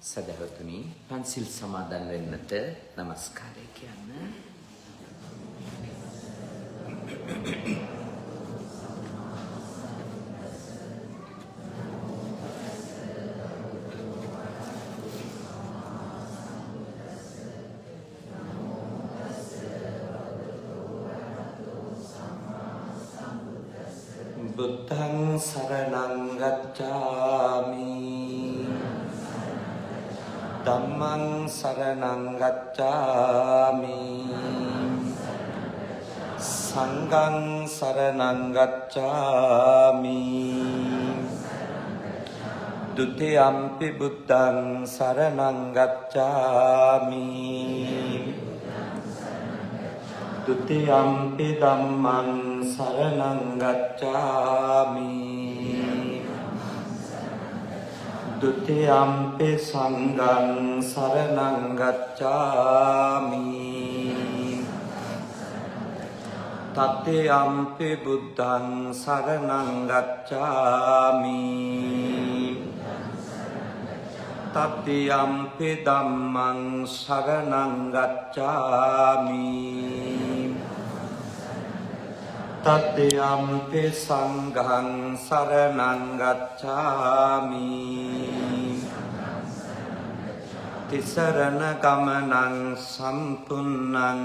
සදහතුනි පන්සිල් සමාදන් වෙන්නට নমස්කාරය කියන්න. බුද්ධං සරණං ගච්ඡාමි ධම්මං සරණං ගච්ඡාමි සංඝං සරණං ගච්ඡාමි ဒုတိယံ පි බුද්ධං සරණං ගච්ඡාමි ဒုတိယံ පි ධම්මං සරණං ගච්ඡාමි ဒုတိယံ පි සංඝං සරණං ගච්ඡාමි တတိယံ පි බුද්ධං සරණං ගච්ඡාමි တတိယံ පි ධම්මං සරණං ගච්ඡාමි တတိယံ පි සංඝං සරණං ගච්ඡාමි တိสรณගමනං සම්පුන්නං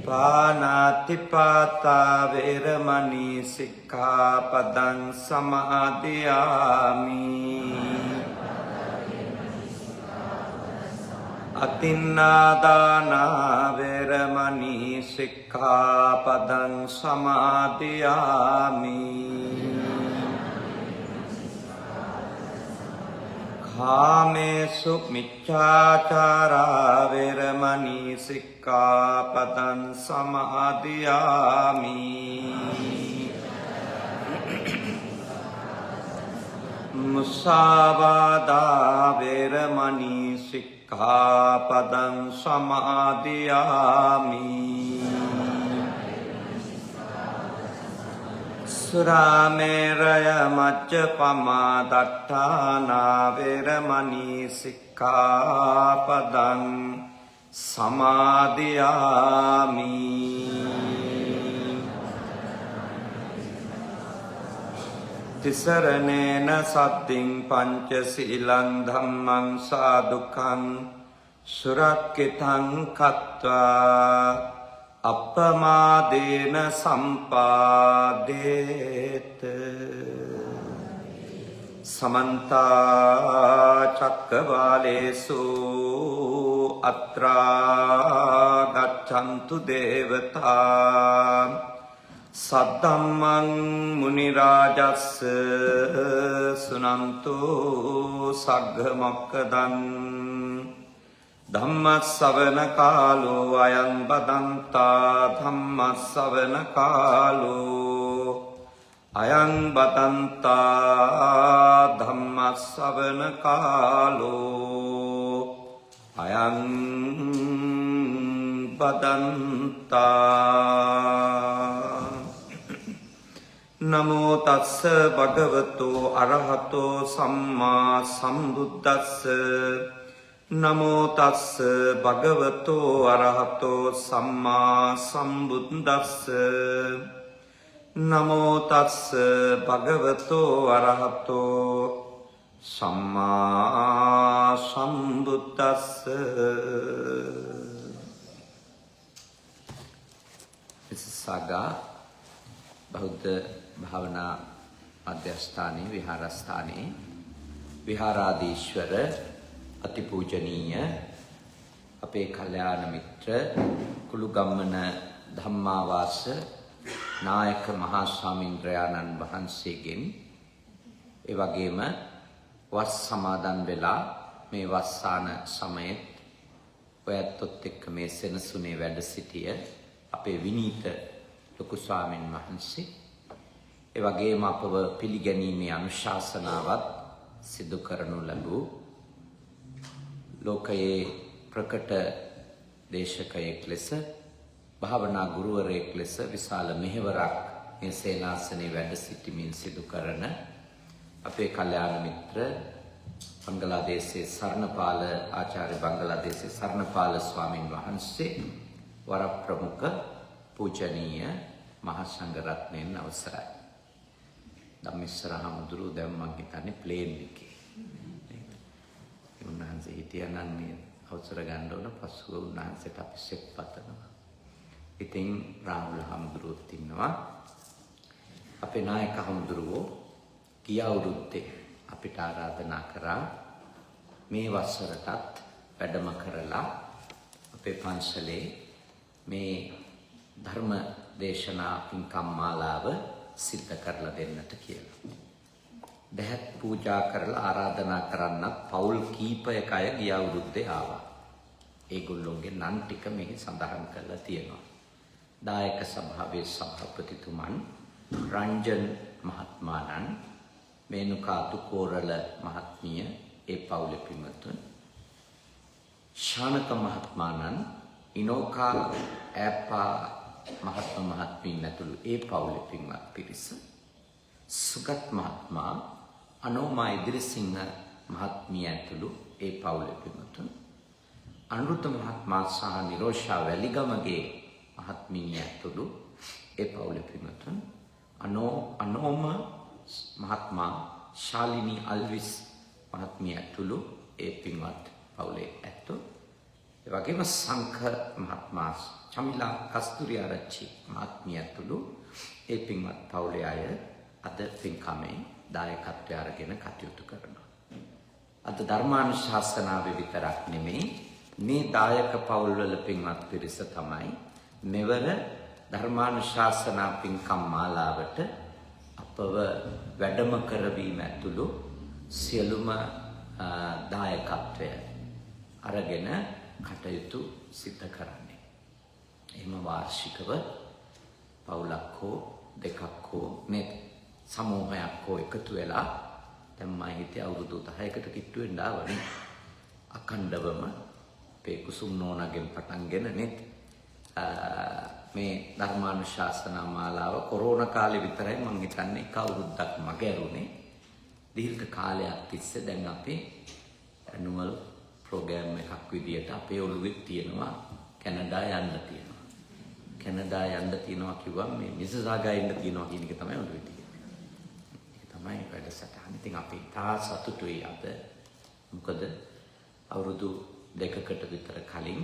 පාණාතිපාතා වේරමණී සික්ඛාපදං සමාදියාමි අතින්නාදානා වේරමණී සික්ඛාපදං සමාදියාමි කාමේසු මිච්ඡාචාරා වේරමණී සික්ඛාපදං සමාදියාමි මුසාවාදා වේරමණී සික්ඛාපදං සමාදියාමි සුරාමේරය මච්චපමා දට්ඨානා වේරමණී සික්ඛාපදං සමාදියාමි තිසරණේන සත්තිං පංචශීලං ධම්මං සාදුකං සුරක්ඛිතං කତ୍වා අප්පමාදේන සම්පාදේත සමන්ත චක්කවාලේසු අත්‍රා ගච්ඡන්තු දේවතා සද්ධම්මං මුනි රාජස්ස සුනන්තු සග්ග මොක්ඛදං ධම්මස්සවන කාලෝ අයං බදන්තා ධම්මස්සවන කාලෝ අයං බදන්තා ධම්මස්සවන කාලෝ අයං බදන්තා නමෝ තස්ස භගවතෝ අරහතෝ සම්මා සම්බුද්දස්ස නමෝ තස්ස භගවතෝ අරහතෝ සම්මා සම්බුද්දස්ස නමෝ තස්ස භගවතෝ අරහතෝ සම්මා සම්බුද්දස්ස විසසගා බෞද්ධ භාවනා මධ්‍යස්ථානයේ විහාරස්ථානයේ විහාරාධීශ්වර අතිපූජනීය අපේ කල්යාණ මිත්‍ර කුළුගම්මන ධම්මාවාස නායක මහා ස්වාමීන්ද්‍රයාණන් වහන්සේගෙන් ඒ වගේම වස් සමාදන් වෙලා මේ වස්සාන සමයේ ඔයත්ොත් එක්ක මේ සෙනසුනේ වැඩ සිටිය අපේ විනීත ලොකු ස්වාමීන් වහන්සේ ඒ වගේම අපව පිළිගැනීමේ අනුශාසනාවත් සිදු කරනු ලැබූ ලෝකයේ ප්‍රකට දේශකයෙක් ලෙස භාවනා ගුරුවරයෙක් ලෙස විශාල මෙහෙවරක් මේ සේනාසනේ වැඩ සිටමින් සිදු කරන අපේ කල්යාණ මිත්‍ර බංගලාදේශයේ සරණපාල ආචාර්ය බංගලාදේශයේ සරණපාල ස්වාමීන් වහන්සේ වර ප්‍රමුඛ පූජනීය මහා සංඝ රත්නයන් අවසරයි. ධම්මේශ්වර හමුදුරු දැන් මම හිතන්නේ ප්ලේන් එකේ. උන්වහන්සේ හිටියනම් මේ අවසර ගන්න ඕන පසුව උන්වහන්සේට අපි සෙත් පතනවා. ඉතින් රාහුල හමුදුරුවොත් ඉන්නවා. අපේ නායක හමුදුරුවෝ ගිය අවුරුද්දේ අපිට ආරාධනා කරා මේ වසරටත් වැඩම කරලා අපේ පන්සලේ මේ ධර්ම දේශනා පින්කම් මාලාව සිද්ධ කරලා දෙන්නට කියලා. බෙහෙත් පූජා කරලා ආරාධනා කරන්නත් පවුල් කීපයක අය ගිය අවුරුද්දේ ආවා. ඒගොල්ලෝගේ නම් ටික මෙහි සඳහන් කරලා තියෙනවා. දායක සභාවේ සභාපතිතුමන් රංජන් මහත්මාණන්, මේනුකාතු කෝරළ මහත්මිය ඒ පවුලේ පින්වත්තුන්, ශානක මහත්මාණන්, ඉනෝකා ඈපා මහත්මීන් ඇතුළු ඒ පවුලේ පින්වත් පිරිස, සුගත් මහත්මයා, අනෝමා ඉදිරිසිංහ මහත්මිය ඇතුළු ඒ පවුලේ පින්වත්තුන්, අනුරුද්ධ මහත්මයා සහ නිරෝෂා වැලිගමගේ මහත්මිය ඇතුළු ඒ පවුලේ පින්වත්තුන්, අනෝම මහත්මයා, ශාලිනී අල්විස් මහත්මිය ඇතුළු ඒ පින්වත් පවුලේ ඇත්තෝ, ඒ වගේම සංඝ මහත්මයා, චමිලා කස්තුරිආරච්චි මහත්මිය ඇතුළු ඒ පින්වත් පවුලේ අය අද පින්කමේ දායකත්වය අරගෙන කටයුතු කරනවා. අද ධර්මානුශාසනාවේ විතරක් නෙමෙයි මේ දායක පවුල්වල පින්වත් පිරිස තමයි මෙවර ධර්මානුශාසනා පින්කම් මාලාවට අපව වැඩම කරවීම ඇතුළු සියලුම දායකත්වය අරගෙන කටයුතු සිද්ධ කරන්නේ. එහෙම වාර්ෂිකව පවුලක් හෝ දෙකක් හෝ නෙත් සමූහයක් හෝ එකතු වෙලා දැන් මම හිතේ අවුරුදු 10කට කිට්ටු වෙන්න ආවනේ. අඛණ්ඩවම අපේ කුසුම් නෝනාගෙන් පටන්ගෙන නෙත් මේ ධර්මානුශාසනා මාලාව කොරෝනා කාලේ විතරයි මම හිතන්නේ එක අවුරුද්දක් මග ඇරුණේ. දීර්ඝ කාලයක් තිස්සේ දැන් අපේ ඇනුවල් ප්‍රෝග්‍රෑම් එකක් විදියට අපේ ඔළුවේ තියෙනවා කැනඩා යන්න තියෙනවා. කැනඩා යන්න තියෙනවා කිව්වම මේ මිසසාගා ඉන්න තියෙනවා කියන එක තමයි ඔළුවේ තියෙන්නේ. ඒක තමයි වැඩසටහන. ඉතින් අපි තා සතුටුයි අද. මොකද අවුරුදු 2කට විතර කලින්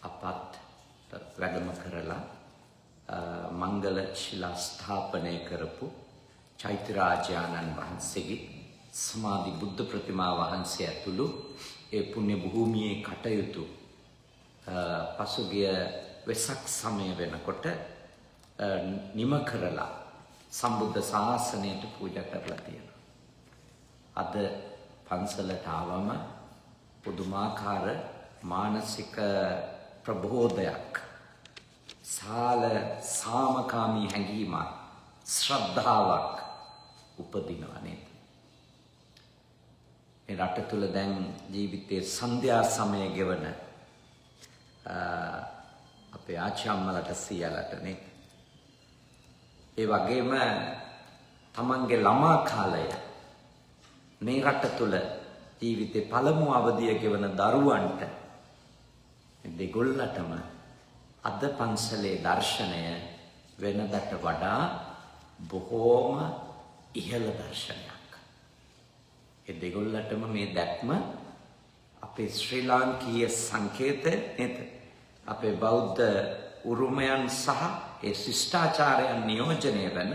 අපත් වැඩම කරලා මංගල ශිලා ස්ථාපනය කරපු චෛත්‍යරාජානන් වහන්සේගේ සමාධි බුද්ධ ප්‍රතිමා වහන්සේ ඇතුළු ඒ පුණ්‍ය භූමියේ කටයුතු පසුගිය වෙසක් සමය වෙනකොට නිම කරලා සම්බුද්ධ ශාසනයට පූජා කරලා තියෙනවා. අද පන්සලට ආවම පුදුමාකාර මානසික ප්‍රබෝධයක්, සාමකාමී හැඟීමක්, ශ්‍රද්ධාවක් උපදිනවා නේද? මේ රට තුළ දැන් ජීවිතයේ සන්ධ්‍යා සමය ගෙවන අපේ ආච්චිඅම්මලට සියලට නේද? ඒ වගේම තමන්ගේ ළමා කාලය මේ රට තුළ ජීවිතේ පළමු අවධිය ගෙවන දරුවන්ට දෙගොල්ලටම අද පන්සලේ දර්ශනය වෙනදට වඩා බොහෝම ඉහළ දර්ශනයක්. ඒ දෙගොල්ලටම මේ දැක්ම අපේ ශ්‍රී ලාංකීය සංකේතය නේද? අපේ බෞද්ධ උරුමයන් සහ ඒ ශිෂ්ටාචාරයන් නියෝජනය වන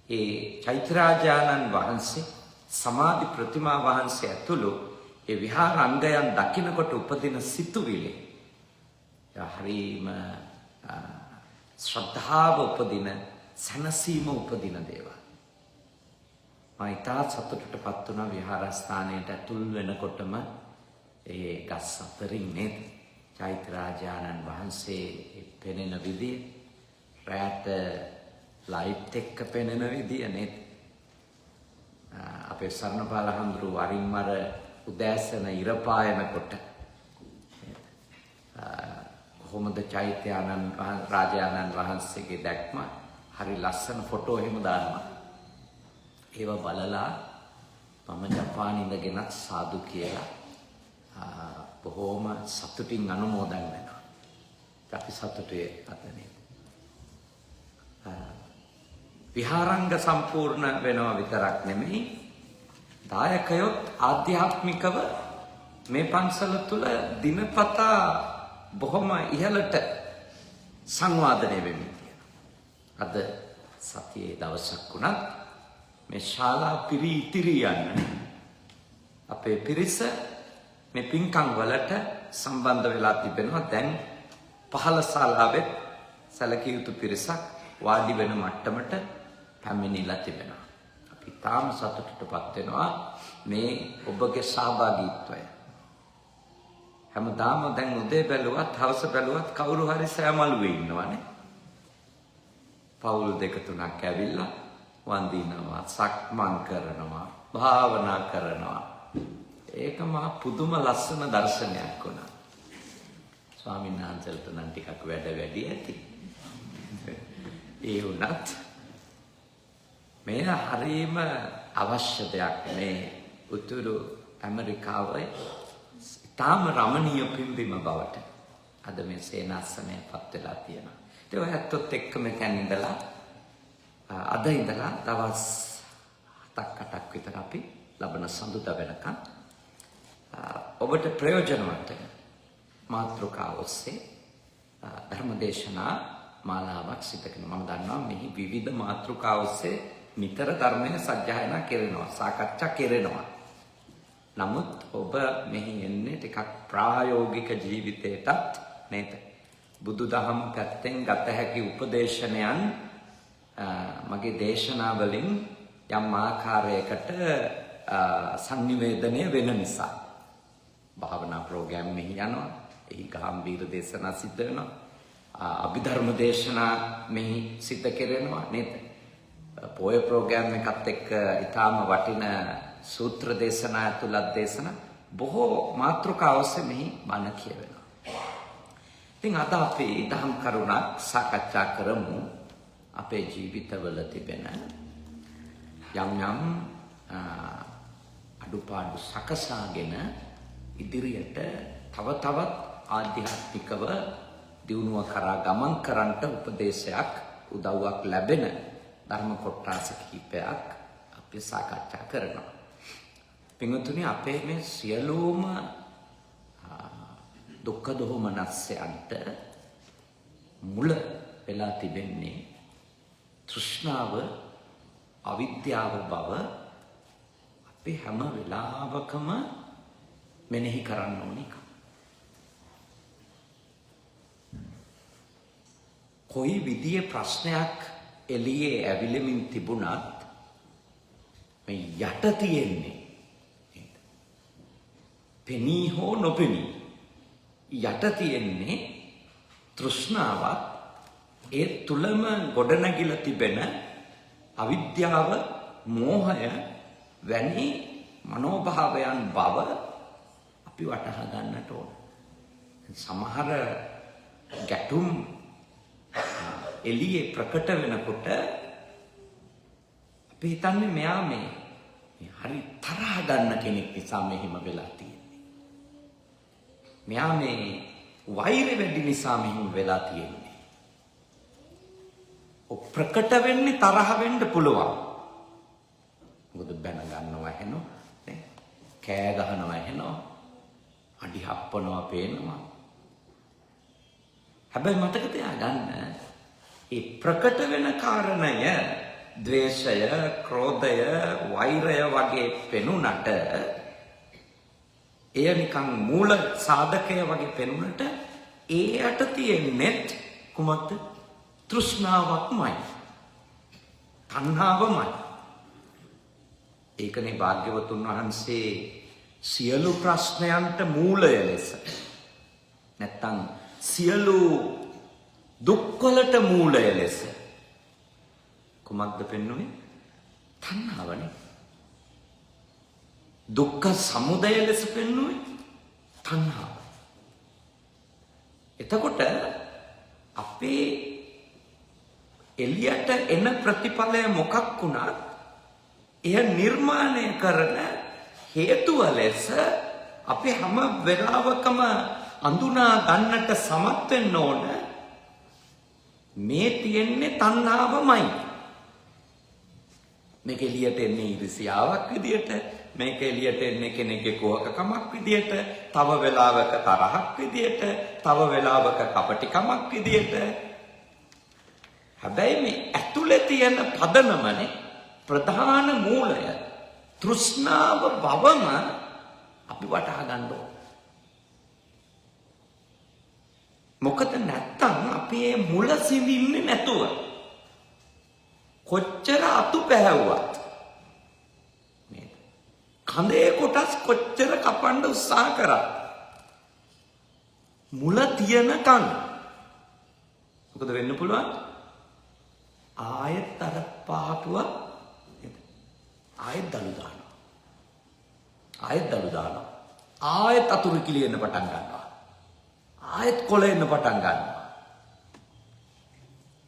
ඒ චෛත්‍යරාජානන් වහන්සේ, සමාධි ප්‍රතිමා වහන්සේ ඇතුළු ඒ විහාර අංගයන් දකින්නකොට උපදින සිතුවිලි හරීම ශ්‍රද්ධාව උපදින, සැනසීම උපදින දේවල්. මම ඉතා සතුටටපත් වුණා විහාරස්ථානයට ඇතුල් වෙනකොටම ඒ ගස් අතරින් නේද චෛත්‍යරාජානන් වහන්සේ පෙනෙන විදිය, රැට ලයිට් එක්ක පෙනෙන විදිය නේද? අපේ සරණපාල හඳුරු වරින් වර උදෑසන ඉර පායනකොට කොහොමද චෛත්‍යරාජානන් වහන්සේගේ දැක්ම හරි ලස්සන ෆොටෝ එහෙම දානවා. ඒව බලලා මම ජපානයේ ඉඳගෙනත් සාදු කියලා බොහෝම සතුටින් අනුමෝදන් වෙනවා. අපි සතුටේ අතනේ. විහාරංග සම්පූර්ණ වෙනවා විතරක් නෙමෙයි දායකයොත් ආධ්‍යාත්මිකව මේ පන්සල තුල දිනපතා බොහොම ඉහළට සංවාදනය වෙමින් තියෙනවා. අද සතියේ දවසක් වුණත් මේ ශාලා පිරී ඉතිරී යන්න අපේ පිරිස මේ පින්කම් වලට සම්බන්ධ වෙලා තිබෙනවා. දැන් පහළ ශාලාවෙත් සැලකිය යුතු පිරිසක් වාඩි වෙන මට්ටමට පැමිණිලා තිබෙනවා. අපි තාම සතුටටපත් වෙනවා මේ ඔබගේ සහභාගීත්වය. හැමදාම දැන් උදේ බැලුවත් හවස බැලුවත් කවුරු හරි සෑමලුවේ ඉන්නවනේ. පවුල් දෙක තුනක් ඇවිල්ලා වන්දිනවා, සක්මන් කරනවා, භාවනා කරනවා. ඒක මහා පුදුම ලස්සන දර්ශනයක් වුණා. ස්වාමීන් වහන්සේට නම් ටිකක් වැඩ වැඩි ඇති. ඒ වුණත් මේ හරීම අවශ්‍ය දෙයක්. මේ උතුරු ඇමරිකාවේ තාම රමණීය පින්බිම බවට අද මේ සේනාසනය පත් වෙලා තියෙනවා. ඒ ඔය ඇත්තොත් එක්ක මෙතන ඉඳලා අද ඉඳලා දවස් 7-8ක් විතර අපි ලබන සඳුදා වෙනකන් ඔබට ප්‍රයෝජනවත් මාතෘකාව ඔස්සේ ධර්මදේශනා මාලාවක් සිදු කරනවා. මම දන්නවා මෙහි විවිධ මාතෘකා ඔස්සේ නිතර ධර්මයේ සජ්ජායනා කෙරෙනවා, සාකච්ඡා කෙරෙනවා. නමුත් ඔබ මෙහි එන්නේ ටිකක් ප්‍රායෝගික ජීවිතයටත් නේද? බුදුදහම පැත්තෙන් ගත හැකි උපදේශනයන් මගේ දේශනා වලින් යම් ආකාරයකට සංනිවේදනය වෙන නිසා භාවනා ප්‍රෝග්‍රෑම් මෙහි යනවා. එහි ගාම්භීර දේශනා සිද්ධ වෙනවා. අභිධර්ම දේශනා මෙහි සිද්ධ කෙරෙනවා නේද? පොය ප්‍රෝග්‍රෑම් එකත් එක්ක ඊටාම වටින සූත්‍ර දේශනා ඇතුළත් දේශනා බොහෝ මාතෘකා ඔස්සේ මෙහි බණ කියවෙනවා. ඉතින් අද අපි දහම් කරුණක් සාකච්ඡා කරමු. අපේ ජීවිතවල තිබෙන යම් යම් අඩුපාඩු සකසාගෙන ඉදිරියට තව තවත් ආධ්‍යාත්මිකව දියුණුව කරා ගමන් කරන්නට උපදේශයක් උදව්වක් ලැබෙන ධර්ම කොටස් කිහිපයක් අපි සාකච්ඡා කරනවා. පින්වතුනි, අපේ මේ සියලුම දුක්ඛ දෝමනස්යන්ට මුල වෙලා තිබෙන්නේ තෘෂ්ණාව, අවිද්‍යාව බව අපි හැම වෙලාවකම මෙනෙහි කරන්න ඕනේ. කොයි විදිහේ ප්‍රශ්නයක් එළියේ ඇවිලෙමින් තිබුණත් මේ යට තියෙන්නේ පෙනී හෝ නොපෙනී යට තියෙන්නේ තෘෂ්ණාවත් ඒ තුලම ගොඩනැගිලා තිබෙන අවිද්‍යාව, මෝහය වැනි මනෝභාවයන් බව අපි වටහා ගන්නට ඕන. සමහර ගැටුම් එළියේ ප්‍රකට වෙනකොට අපි හිතන්නේ මෙයා මේ හරි තරහ ගන්න කෙනෙක් නිසා මෙහෙම වෙලා තියෙන්නේ. මෙයා මේ වෛරය වැඩි නිසා මෙහෙම වෙලා තියෙන්නේ. ප්‍රකට වෙන්නේ තරහ වෙන්න පුළුවන්. මොකද බැන ගන්නවා ඇහෙනවා, නේ? කෑ ගහනවා ඇහෙනවා, අඩි හප්පනවා පේනවා. හැබැයි මතක තියාගන්න, ඒ ප්‍රකට වෙන කාරණය ද්වේෂය, ක්‍රෝධය, වෛරය වගේ පෙනුනට, එය නිකන් මූල සාධකය වගේ පෙනුනට, ඒ යට තියෙන්නේ කුමක්ද? තෘෂ්ණාවක්මයි, තණ්හාවමයි. ඒකනේ භාග්‍යවතුන් වහන්සේ සියලු ප්‍රශ්නයන්ට මූලය ලෙස, නැත්තම් සියලු දුක්වලට මූලය ලෙස කුමක්ද පෙන්වන්නේ? තණ්හාවනේ. දුක්ඛ සමුදය ලෙස පෙන්වන්නේ තණ්හාව. එතකොට අපේ එළියට එන ප්‍රතිඵලය මොකක් වුණත් එය නිර්මාණය කරන හේතුව ලෙස අපි හැම වෙලාවකම අඳුනා ගන්නට සමත් වෙන්න ඕන මේ තියෙන්නේ තණ්හාවමයි. මේක එළියට එන්නේ ඊර්ෂ්‍යාවක් විදියට, මේක එළියට එන්නේ කෙනෙක්ගේ කුහකකමක් විදියට, තව වෙලාවක තරහක් විදියට, තව වෙලාවක කපටිකමක් විදියට. හැබැයි මේ ඇතුලේ තියෙන පදනමනේ ප්‍රධාන මූලය තෘෂ්ණාව බවම අපි වටහා ගන්න ඕන. මොකද නැත්තම් අපි මේ මුල සිඳින්නේ නැතුව කොච්චර අතු පැහැවුවත් මේ කඳේ කොටස් කොච්චර කපන්න උත්සාහ කරා මුල තියනකන් මොකද වෙන්න පුළුවන්? ආයෙත් අර පාපුව ආයෙත් දළු දානවා. ආයෙත් අතුරු කිලියෙන්න පටන් ගන්නවා. ආයෙත් කොළෙන්න පටන් ගන්නවා.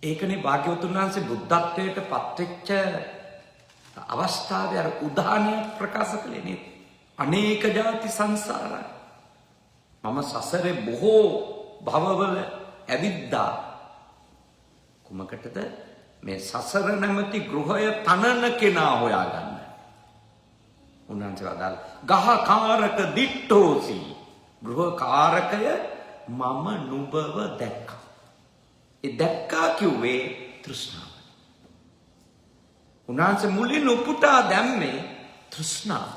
ඒකනේ භාග්‍යවතුන් වහන්සේ බුද්ධත්වයට පත්වෙච්ච අවස්ථාවේ අර උදාහරණය ප්‍රකාශ කළේ නේද? අනේක ಜಾති සංසාරයි. මම සසරේ බොහෝ භවවල ඇවිද්දා. කුමකටද? මේ සසර නැමැති ගෘහය තනන කෙනා හොයාගන්න. උන්වහන්සේ වදාළ ගහකාරක දිට්ඨෝසි. ගෘහකාරකය මම නුඹව දැක්කා. ඒ දැක්කා කිව්වේ තෘෂ්ණාව. උන්වහන්සේ මුලින් උපුටා දැම්මේ තෘෂ්ණාව.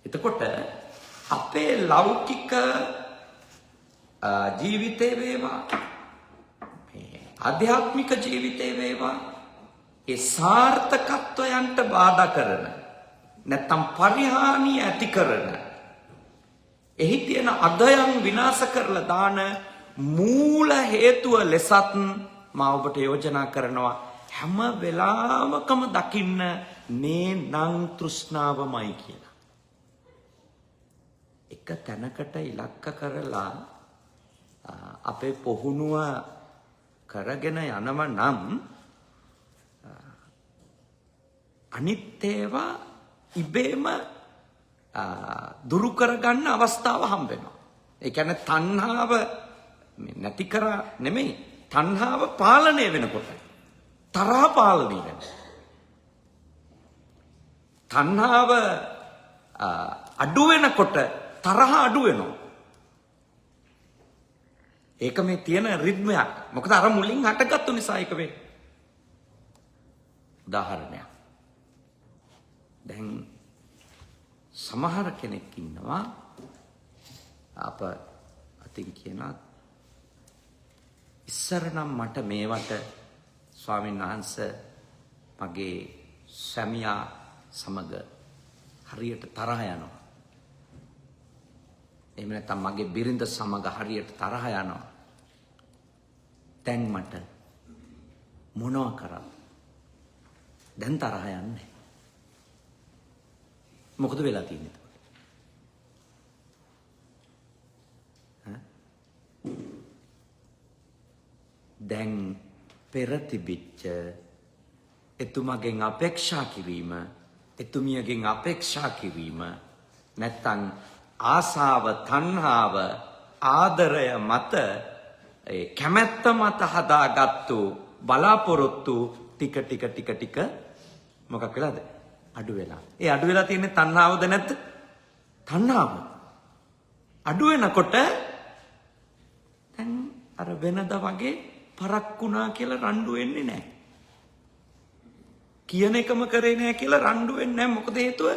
එතකොට අපේ ලෞකික ජීවිතේ වේවා ආධ්‍යාත්මික ජීවිතේ වේවා ඒ සාර්ථකත්වයන්ට බාධා කරන නැත්තම් පරිහානිය ඇති කරන එහි තියෙන අගයන් විනාශ කරලා දාන මූල හේතුව ලෙසත් මම ඔබට යෝජනා කරනවා හැම වෙලාවකම දකින්න මේ නම් තෘෂ්ණාවමයි කියලා. එක තැනකට ඉලක්ක කරලා අපේ පොහුණුව කරගෙන යනව නම් අනිත් ඒවා ඉබේම දුරු කරගන්න අවස්ථාව හම්බ වෙනවා. ඒ කියන්නේ තණ්හාව නැති කරා නෙමෙයි, තණ්හාව පාලනය වෙනකොට තරහ පාලනය වෙනවා. තණ්හාව අඩු වෙනකොට තරහ අඩු වෙනවා. ඒක මේ තියෙන රිද්මයක්. මොකද අර මුලින් හටගත්තු නිසා ඒක වෙන්නේ. උදාහරණයක්. දැන් සමහර කෙනෙක් ඉන්නවා අප අතින් කියනවා ඉස්සර නම් මට මේවට ස්වාමීන් වහන්සේ මගේ සැමියා සමග හරියට තරහ යනවා. එහෙම නැත්නම් මගේ බිරිඳ සමග හරියට තරහ යනවා. දැන් මට මොනවා කරත් දැන් තරහ යන්නේ. මොකද වෙලා තියෙන්නේ? දැන් පෙර තිබිච්ච එතුමගෙන් අපේක්ෂා කිරීම, එතුමියගෙන් අපේක්ෂා කිරීම නැත්තම් ආසාව, තණ්හාව, ආදරය මත ඒ කැමැත්ත මත හදාගත්තු බලාපොරොත්තු ටික මොකක් වෙලාද? අඩු වෙලා. ඒ අඩු වෙලා තියෙන්නේ තණ්හාවද නැද්ද? තණ්හාව. අඩු වෙනකොට දැන් අර වෙනද වගේ පරක්කුණා කියලා රණ්ඩු වෙන්නේ නැහැ. කියන එකම කරේ නැහැ කියලා රණ්ඩු වෙන්නේ නැහැ. මොකද හේතුව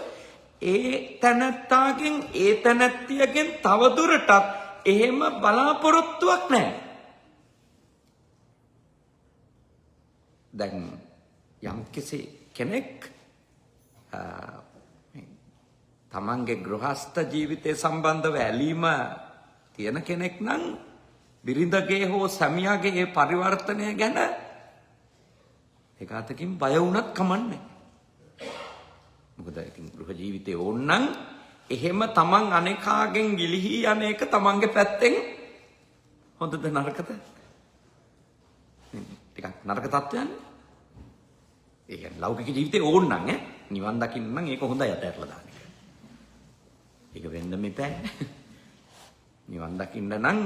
ඒ තැනත්තාගෙන් ඒ තැනැත්තියගෙන් තවදුරටත් එහෙම බලාපොරොත්තුවක් නැහැ. දැන් යම්කිසි කෙනෙක් තමන්ගේ ගෘහස්ත ජීවිතය සම්බන්ධව ඇලීම තියෙන කෙනෙක් නම් බිරිඳගේ හෝ සැමියාගේ පරිවර්තනය ගැන එකතකින් බය වුණත් කමන්නේ. මොකද ඉතින් ගෘහ ජීවිතේ ඕනනම් එහෙම තමන් අනේකාගෙන් ගිලිහි යන එක තමන්ගේ පැත්තෙන් හොඳද නරකද? ටිකක් නරක තත්ත්වයන්. ඒ කියන්නේ ලෞකික ජීවිතේ ඕන නම් නිවන් දකින්න නම් ඒක හොඳයි අතහැරලා දාන්න එක. ඒක වෙන්න මෙපෑ. නිවන් දකින්න නම්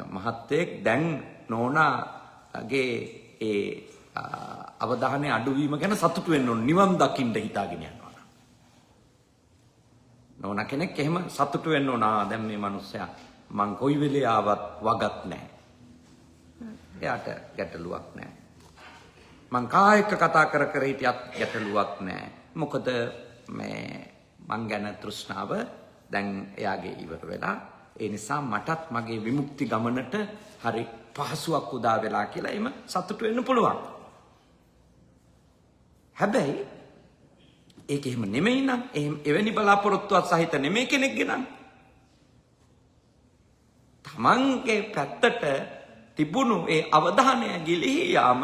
මහත්තයෙක් දැන් නෝනාගේ ඒ අවධානය අඩුවීම ගැන සතුටු වෙන්න ඕන නිවන් දකින්න හිතාගෙන යනවා. නෝනා කෙනෙක් එහෙම සතුටු වෙන්න ඕන. දැන් මේ මිනිස්සයා මං කොයි වෙලේ ආවත් වගත් නැහැ. එයාට ගැටලුවක් නැහැ. මං කායක කතා කර හිටියත් ගැටලුවක් නැහැ. මොකද මේ මං ගැන තෘෂ්ණාව දැන් එයාගේ ඉවර වෙලා. ඒ නිසා මටත් මගේ විමුක්ති ගමනට හරි පහසුවක් උදා වෙලා කියලා එම සතුටු වෙන්න පුළුවන්. හැබැයි ඒක එහෙම නෙමෙයි නම් එවැනි බලාපොරොත්තුවක් සහිත නෙමෙයි කෙනෙක්ගේ නම් තමන්ගේ පැත්තට තිබුණු ඒ අවධානය ගිලිහී යාම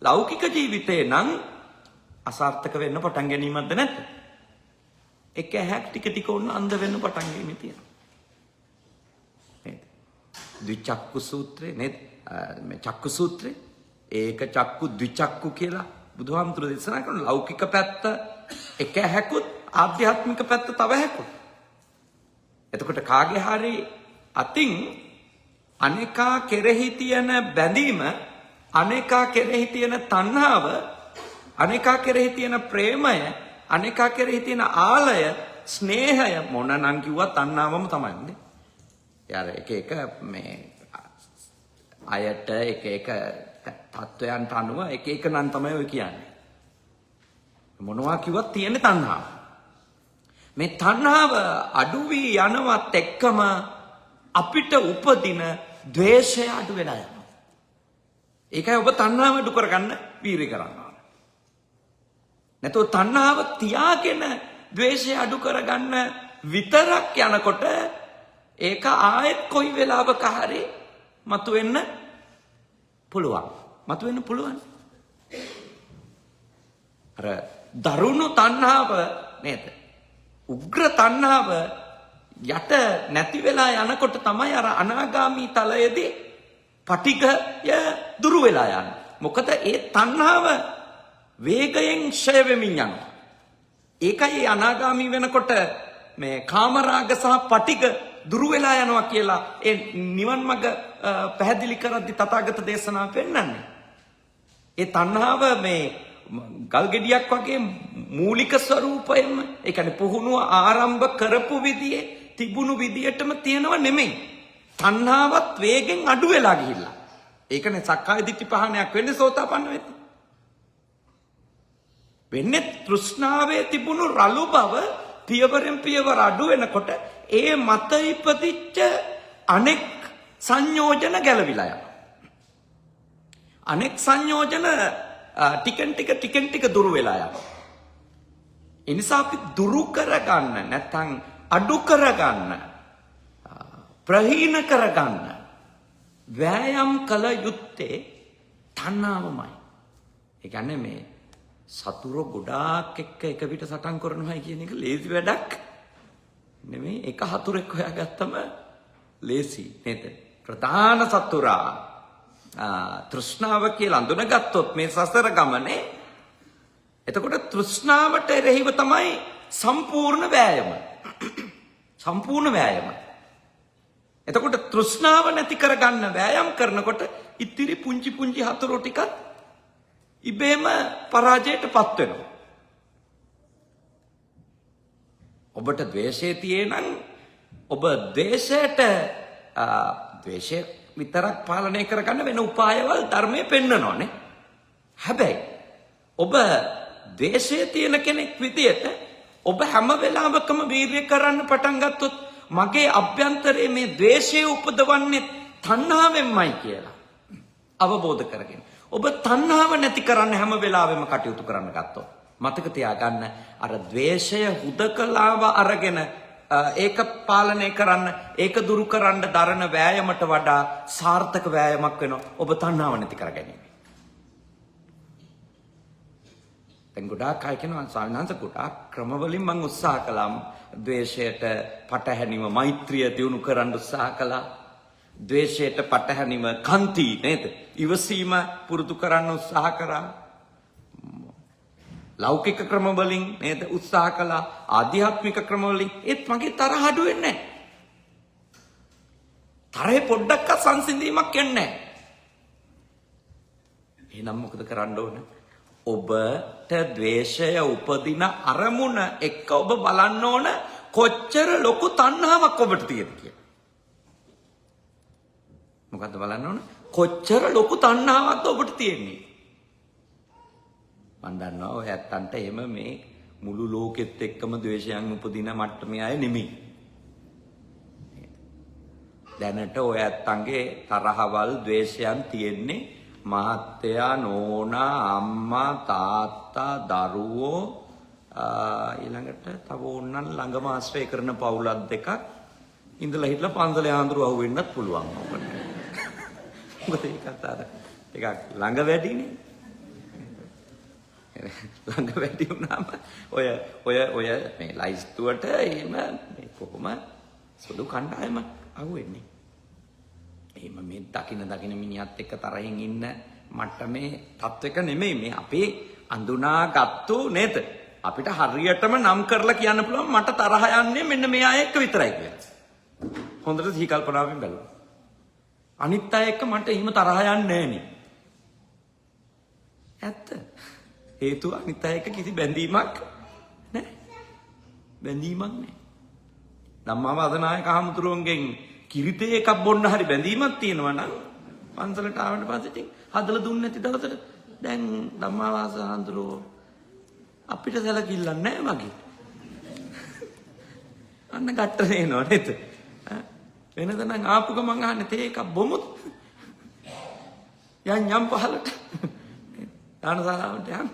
ලෞකික ජීවිතේ නම් අසාර්ථක වෙන්න පටන් ගැනීමක්ද නැද්ද? එක හැක් ටික ඔන්න අන්ධ වෙන්න පටන් ගන්නේ තියෙනවා. නේද? ද්විචක්කු සූත්‍රේ නේද? මේ චක්කු සූත්‍රේ ඒක චක්කු ද්විචක්කු කියලා බුදුහාමුදුරුවෝ දේශනා කරන ලෞකික පැත්ත එක හැකුත් ආධ්‍යාත්මික පැත්ත තව හැකුත්. එතකොට කාගේ හරි අතින් අනේකා කෙරෙහි තියෙන බැඳීම, අනේකා කෙරෙහි තියෙන තණ්හාව, අනේකා කෙරෙහි තියෙන ප්‍රේමය, අනේකා කෙරෙහි තියෙන ආලය, ස්නේහය මොනනම් කිව්වා තණ්හාවම තමයි නේ. යාර එක මේ අයට එක තත්වයන්ට අනුව එක නම් තමයි ඔය කියන්නේ. මොනවා කිව්වත් තියෙන තණ්හාව. මේ තණ්හාව අඩු වී යනවත් එක්කම අපිට උපදින ද්වේෂය අඩු වෙලා යනවා. ඒකයි ඔබ තණ්හාව අඩු කරගන්න වීරිය කරන්න ඕන. නැත්නම් තණ්හාව තියාගෙන ද්වේෂය අඩු කරගන්න විතරක් යනකොට ඒක ආයෙත් කොයි වෙලාවක හරි මතුවෙන්න පුළුවන්. මතුවෙන්න පුළුවන්. අර දරුණු තණ්හාව නේද? උග්‍ර තණ්හාව යට නැති වෙලා යනකොට තමයි අර අනාගාමී තලයේදී පටිඝය දුරු වෙලා යන්නේ. මොකද ඒ තණ්හාව වේගයෙන් ක්ෂය වෙමින් යනවා. ඒකයි අනාගාමී වෙනකොට මේ කාමරාග සහ පටිඝ දුරු වෙලා යනවා කියලා ඒ නිවන් මඟ පැහැදිලි කරද්දි තථාගත දේශනාව පෙන්නන්නේ. ඒ තණ්හාව මේ ගල් ගෙඩියක් වගේ මූලික ස්වરૂපයෙන්ම ඒ කියන්නේ පුහුණුව ආරම්භ කරපු විදිහේ තිබුණු විදිහටම තියෙනව නෙමෙයි. තණ්හාවත් වේගෙන් අඩු වෙලා ගිහිල්ලා. ඒකනේ සක්කාය දිට්ඨි පහනයක් වෙන්නේ සෝතාපන්න වෙද්දී. වෙන්නේ තෘෂ්ණාවේ තිබුණු රළු බව පියවරෙන් පියවර අඩු වෙනකොට ඒ මත ඉපදිච්ච අනෙක් සංයෝජන ගැලවිලා යනවා. අනෙක් සංයෝජන ටිකෙන් ටික දුරු වෙලා යනවා. ඒ නිසා අපි දුරු කරගන්න නැත්නම් අඩු කරගන්න ප්‍රහීන කරගන්න වෑයම් කළ යුත්තේ තණ්හාවමයි. ඒ කියන්නේ මේ සතුරු ගොඩාක් එක්ක එක පිට සටන් කරනවා කියන එක ලේසි වැඩක් නෙමෙයි. එක හතුරෙක් හොයාගත්තම ලේසි නේද? ප්‍රධාන සතුරා තෘෂ්ණාව කියලා අඳුනගත්තොත් මේ සසර ගමනේ එතකොට තෘෂ්ණාවට එරෙහිව තමයි සම්පූර්ණ වෑයම. සම්පූර්ණ වෑයම. එතකොට තෘෂ්ණාව නැති කරගන්න වෑයම් කරනකොට ඉතිරි පුංචි හතුරු ටිකත් ඉබේම පරාජයටපත් වෙනවා. ඔබට ද්වේෂය තියෙනනම් ඔබ ද්වේෂය විතරක් පාලනය කරගන්න වෙන උපායවල් ධර්මයේ පෙන්නනවානේ. හැබැයි ඔබ ද්වේෂය තියෙන කෙනෙක් විදියට ඔබ හැම වෙලාවකම වීර්ය කරන්න පටන් ගත්තොත් මගේ අභ්‍යන්තරයේ මේ ද්වේෂය උපදවන්නේ තණ්හාවෙන්මයි කියලා අවබෝධ කරගෙන ඔබ තණ්හාව නැති කරන්න හැම වෙලාවෙම කටයුතු කරන්න ගත්තොත් මතක තියාගන්න අර ද්වේෂය හුදකලාව අරගෙන ඒක පාලනය කරන්න ඒක දුරු කරන්න දරන වෑයමට වඩා සාර්ථක වෑයමක් වෙනවා ඔබ තණ්හාව නැති කර ගැනීම. දැන් ගොඩාක් අය කියනවා ස්වාමීන් වහන්සේ ගොඩාක් ක්‍රමවලින් මම උත්සාහ කළා ද්වේෂයට පටහැනිව මෛත්‍රිය දියුණු කරන්න උත්සාහ කළා. ද්වේෂයට පටහැනිව කන්ති නේද? ඉවසීම පුරුදු කරන්න උත්සාහ කරා. ලෞකික ක්‍රම වලින් නේද උත්සාහ කළා ආධ්‍යාත්මික ක්‍රම වලින් ඒත් මගේ තරහ අඩු වෙන්නේ නැහැ. තරහේ පොඩ්ඩක්වත් සංසිඳීමක් එන්නේ නැහැ. එහෙනම් මොකද කරන්න ඕන? ඔබට ද්වේෂය උපදින අරමුණ එක්ක ඔබ බලන්න ඕන කොච්චර ලොකු තණ්හාවක් ඔබට තියෙද කියලා. මොකද්ද බලන්න ඕන? කොච්චර ලොකු තණ්හාවක්ද ඔබට තියෙන්නේ. මම දන්නවා ඔය ඇත්තන්ට එහෙම මේ මුළු ලෝකෙත් එක්කම ද්වේෂයන් උපදින මට්ටමේ අය නෙමෙයි. දැනට ඔය ඇත්තන්ගේ තරහවල් ද්වේෂයන් තියෙන්නේ මහත්තයා නෝනා අම්මා තාත්තා දරුවෝ ඊළඟට තව ඕනනම් ළඟම ආශ්‍රය කරන පවුලක් දෙකක් ඉඳලා හිටලා පන්සලේ ආඳුරු අහුවෙන්නත් පුළුවන් ඔබට. මොකද ඒකත් අර ටිකක් ළඟ වැඩිනේ. ළඟ වැඩි වුණාම ඔය මේ ලයිස්තුවට එහෙම මේ කොහොම සුළු කණ්ඩායම අහුවෙන්නේ. එහෙම මේ දකින මිනිහත් එක්ක තරහින් ඉන්න මට්ටමේ තත්වයක නෙමෙයි මේ අපේ අඳුනාගත්තු නේද? අපිට හරියටම නම් කරලා කියන්න පුළුවන් මට තරහ යන්නේ මෙන්න මේ අය එක්ක විතරයි කියලා. හොඳට සිහි කල්පනාවෙන් බලන්න. අනිත් අය එක්ක මට එහෙම තරහ යන්නේ නෑනේ. ඇත්ත. හේතුව අනිත් අය එක්ක කිසි බැඳීමක් නෑ. බැඳීමක් නෑ. ධම්මා වදනායක හමුතුරුවන්ගෙන් කිරිතේ එකක් බොන්න හරි බැඳීමක් තියෙනවා නම් පන්සලට ආවට පස්සේ ඉතින් හදලා දුන්නේ නැති දවසට දැන් ධම්මා වාස හඳුරෝ අපිට සැලකිල්ලක් නැහැ මගේ. අන්න ගැට්ට නේනෝ නේද? වෙනද නම් ආපු ගමන් අහන්නේ තේ එකක් බොමුත් යම් පහලට දානසාරාවට යන්න.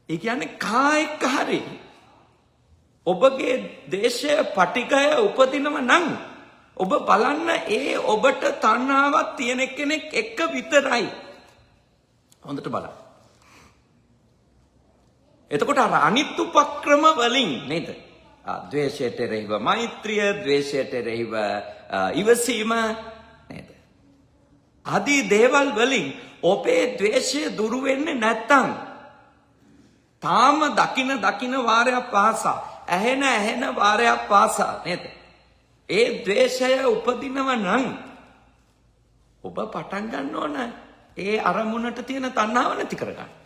ඒ කියන්නේ කායික හරි ඔබගේ දේශය පටිඝය උපදිනව නම් ඔබ බලන්න ඒ ඔබට තණ්හාවක් තියෙන කෙනෙක් එක්ක විතරයි. හොඳට බලන්න. එතකොට අර අනිත් උපක්‍රම වලින් නේද? ද්වේෂයට එරෙහිව මෛත්‍රිය, ද්වේෂයට එරෙහිව ඉවසීම නේද? ආදී දේවල් වලින් ඔබේ ද්වේෂය දුරු වෙන්නේ නැත්තම් තාම දකින වාරයක් පාසා ඇහෙන වාරයක් පාසා නේද? ඒ ද්වේෂය උපදිනව නම් ඔබ පටන් ගන්න ඕන ඒ අරමුණට තියෙන තණ්හාව නැති කරගන්න.